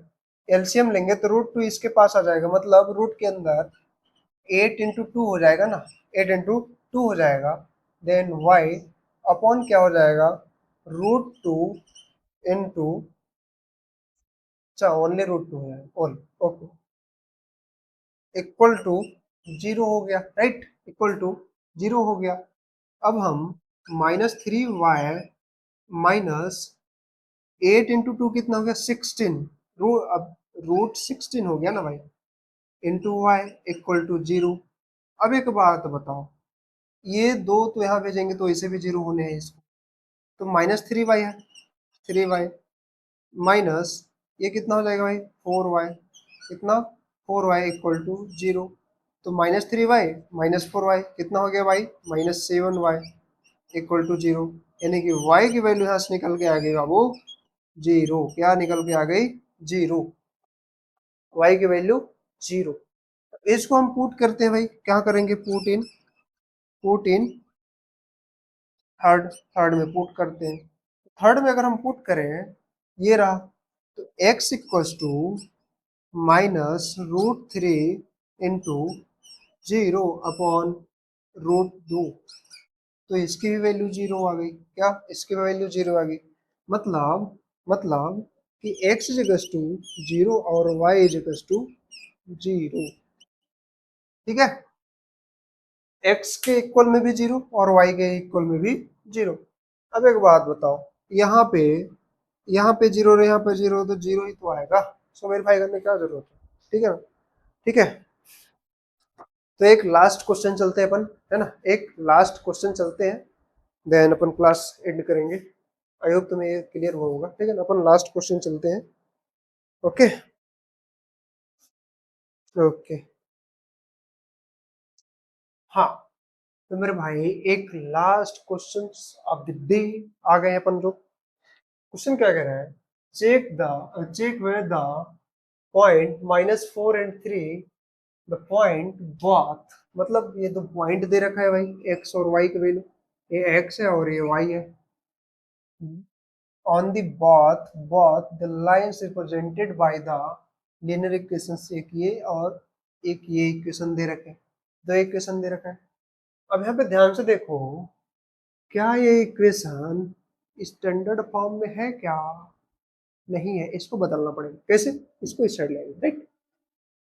एलसीएम लेंगे तो √2 इसके पास आ जाएगा, मतलब रूट के अंदर 8 इंटू 2 हो जाएगा ना, 8 इंटू 2 हो जाएगा, देन वाई अपॉन क्या हो जाएगा, √2 इंटू, अच्छा ओनली √2 है, ओन, ओके, इक्वल टू 0 हो गया, राइट, इक्वल टू 0 हो गया। अब हम -3 वाई माइनस 8 इंटू 2 कितना हो गया, 16, अब √16 हो गया ना भाई, इंटू वाई इक्वल टू 0। अब एक बात बताओ, ये दो तो यहाँ भेजेंगे तो इसे भी 0 होने हैं इसको, तो -3 वाई है, 3 वाई माइनस ये कितना हो जाएगा भाई, 4 वाई, कितना, 4 वाई इक्वल टू 0, तो -3 वाई माइनस 4 वाई कितना हो गया भाई, -7 वाई इक्वल टू 0, यानी कि वाई की वैल्यू यहाँ से निकल के आ गई बाबू 0, क्या निकल के आ गई, 0, वाई की वैल्यू 0। इसको हम पुट करते हैं भाई, क्या करेंगे, पुट इन थर्ड, थर्ड में पुट करते हैं, थर्ड में अगर हम पुट करें, ये रहा, तो x equals to -√3 into 0 upon √2, तो इसकी भी वैल्यू 0 आ गई, क्या, इसकी भी वैल्यू 0 आ गई, मतलब कि x इज इक्वल्स टू 0 और y इज इक्वल्स टू 0, ठीक है, x के इक्वल में भी 0 और y के इक्वल में भी 0। अब एक बात बताओ, यहाँ पे यहाँ पे 0 और यहाँ पे 0, तो 0 ही तो आएगा, सो वेरीफाई करने की क्या जरूरत है, ठीक है ना, ठीक है, तो एक लास्ट क्वेश्चन चलते हैं अपन, है ना, एक लास्ट क्वेश्चन चलते हैं, देन अपन क्लास एंड करेंगे, आई होप तुम्हें ये क्लियर हुआ होगा, ठीक है ना, अपन लास्ट क्वेश्चन चलते हैं, ओके, ओके, हाँ, तो मेरे भाई एक last question of the day आ गए अपन लोग, क्वेश्चन क्या कह रहा है, check where the point -4 and 3, the point both, मतलब ये दो पॉइंट दे रखा है भाई, एक्स और वाई की वैल्यू, ये एक्स है और ये वाई है, on the both the lines represented by the linear equations, एक ये और एक ये इक्वेशन दे रखे हैं, दो इक्वेशन दे रखा है। अब यहाँ पे ध्यान से देखो, क्या ये इक्वेशन स्टैंडर्ड फॉर्म में है क्या, नहीं है, इसको बदलना पड़ेगा, कैसे, इसको इस साइड लाएंगे, राइट,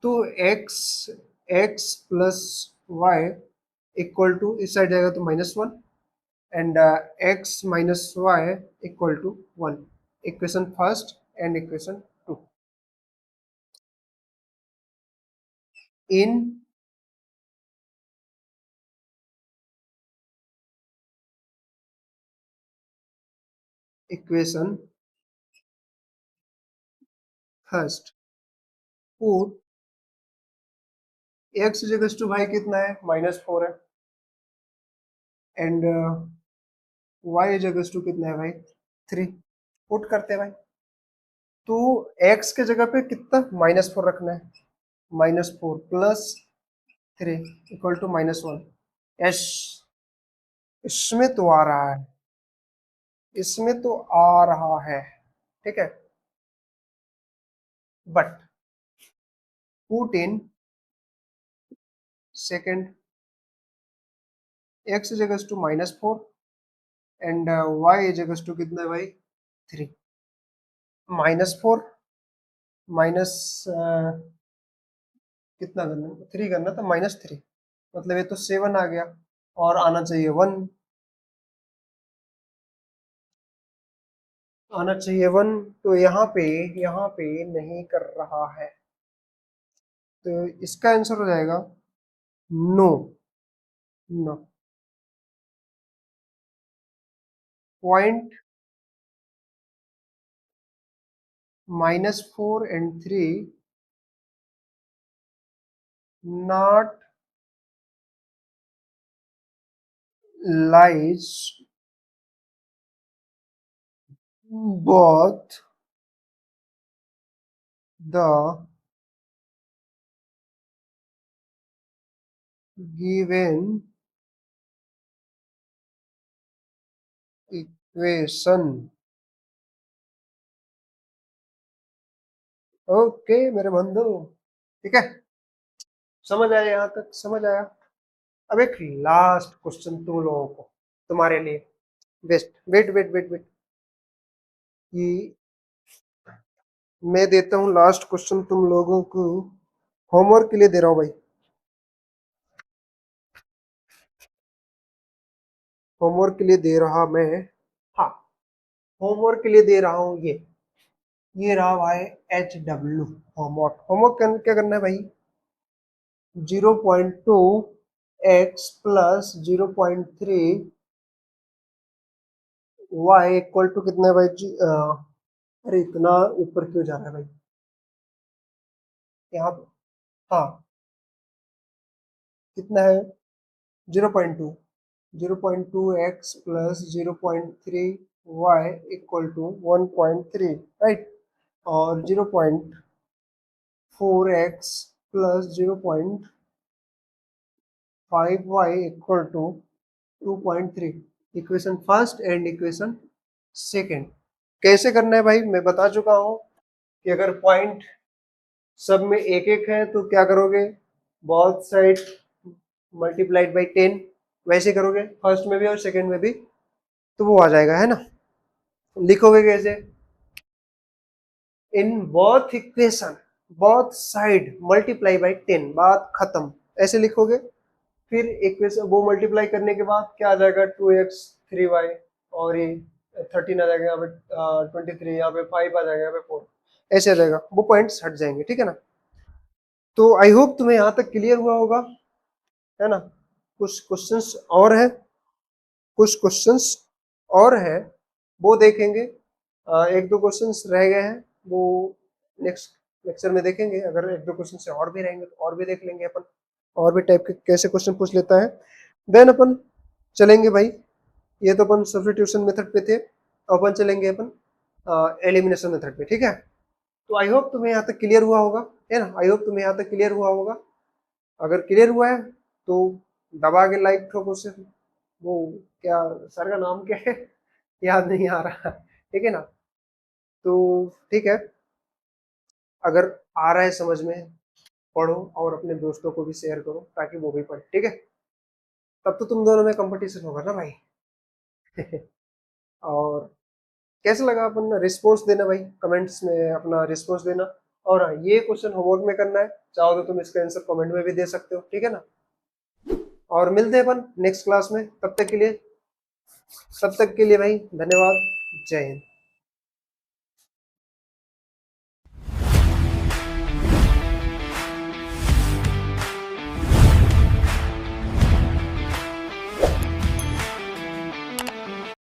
तो x x plus y equal to, इस साइड जाएगा तो -1, and x minus y equal to 1, equation first and equation 2, in equation first put x is equals to भाई कितना है, -4 है, and y is equals to कितना है भाई, 3, पुट करते हैं भाई, तो x के जगह पे कितना, -4 रखना है, -4 प्लस 3 इक्वल टू -1, यस, इसमें तो आ रहा है, इसमें तो आ रहा है, ठीक है, but put in second, x is equals to -4 and y is equals to कितना है भाई, 3, -4 माइनस कितना करना, 3 करना था, -3, मतलब ये तो 7 आ गया और आना चाहिए 1, आना चाहिए 1। तो यहाँ पे नहीं कर रहा है, तो इसका आंसर हो जाएगा no. No point -4 and 3 not lies both the given equation। Okay मेरे बंधु, ठीक है, समझ आया, यहाँ तक समझ आया। अब एक लास्ट क्वेश्चन तुम लोगों को, तुम्हारे लिए best, wait wait wait wait, कि मैं देता हूँ लास्ट क्वेश्चन तुम लोगों को, होमवर्क के लिए दे रहा हूँ भाई, होमवर्क के लिए दे रहा मैं, हाँ, होमवर्क के लिए दे रहा हूँ ये रहा भाई HW होमवर्क। होमवर्क क्या करना है भाई, 0.2 x plus 0.3 y equal to कितना है भाई जी, अरे इतना ऊपर क्यों जा रहा है भाई, यहाँ पे, हाँ, कितना है 0.2, 0.2 x plus 0.3 y equal to 1.3, right, और 0.4 x plus 0.5 y equal to 2.3। Equation first and equation second कैसे करना है भाई, मैं बता चुका हूँ कि अगर पॉइंट सब में एक एक है तो क्या करोगे, बोथ साइड मल्टीप्लाइड बाई 10, वैसे करोगे फर्स्ट में भी और सेकेंड में भी, तो वो आ जाएगा, है ना। लिखोगे कैसे, in both equation both side multiply by 10, बात खत्म, ऐसे लिखोगे। फिर इक्वेशन वो मल्टीप्लाई करने के बाद क्या आ जाएगा, 2x 3y, और ये 13 आ जाएगा यहाँ पे, 23 यहाँ पे 5 आ जाएगा, यहाँ पे 4, ऐसे आ जाएगा, वो पॉइंट्स हट जाएंगे, ठीक है ना। तो आई होप तुम्हें यहाँ तक क्लियर हुआ होगा, है ना। कुछ क्वेश्चंस और है, कुछ क्वेश्चंस और है, वो देखेंगे। एक दो क्वेश्चंस रह गए हैं, वो नेक्स्ट लेक्चर में देखेंगे। अगर एक दो क्वेश्चन से और भी रहेंगे तो और भी देख लेंगे अपन, और भी टाइप के कैसे क्वेश्चन पूछ लेता है, देन अपन चलेंगे भाई। ये तो अपन सब्स्टिट्यूशन मेथड पे थे, अपन चलेंगे अपन एलिमिनेशन मेथड पे, ठीक है। तो आई होप तुम्हें यहाँ तक क्लियर हुआ होगा, है ना, आई होप तुम्हें यहाँ तक क्लियर हुआ होगा। अगर क्लियर हुआ है तो दबा के लाइक ठोको से, वो क्या सर का नाम क्या है याद नहीं आ रहा, ठीक है ना। तो ठीक है, अगर आ रहा है समझ में, पढ़ो और अपने दोस्तों को भी शेयर करो ताकि वो भी पढ़े, ठीक है। तब तो तुम दोनों में कंपटीशन होगा ना भाई। और कैसा लगा अपन, रिस्पॉन्स देना भाई, कमेंट्स में अपना रिस्पॉन्स देना। और हाँ, ये क्वेश्चन होमवर्क में करना है, चाहो तो तुम इसका आंसर कमेंट में भी दे सकते हो, ठीक है ना। और मिलते हैं अपन नेक्स्ट क्लास में, तब तक के लिए भाई धन्यवाद, जय हिंद।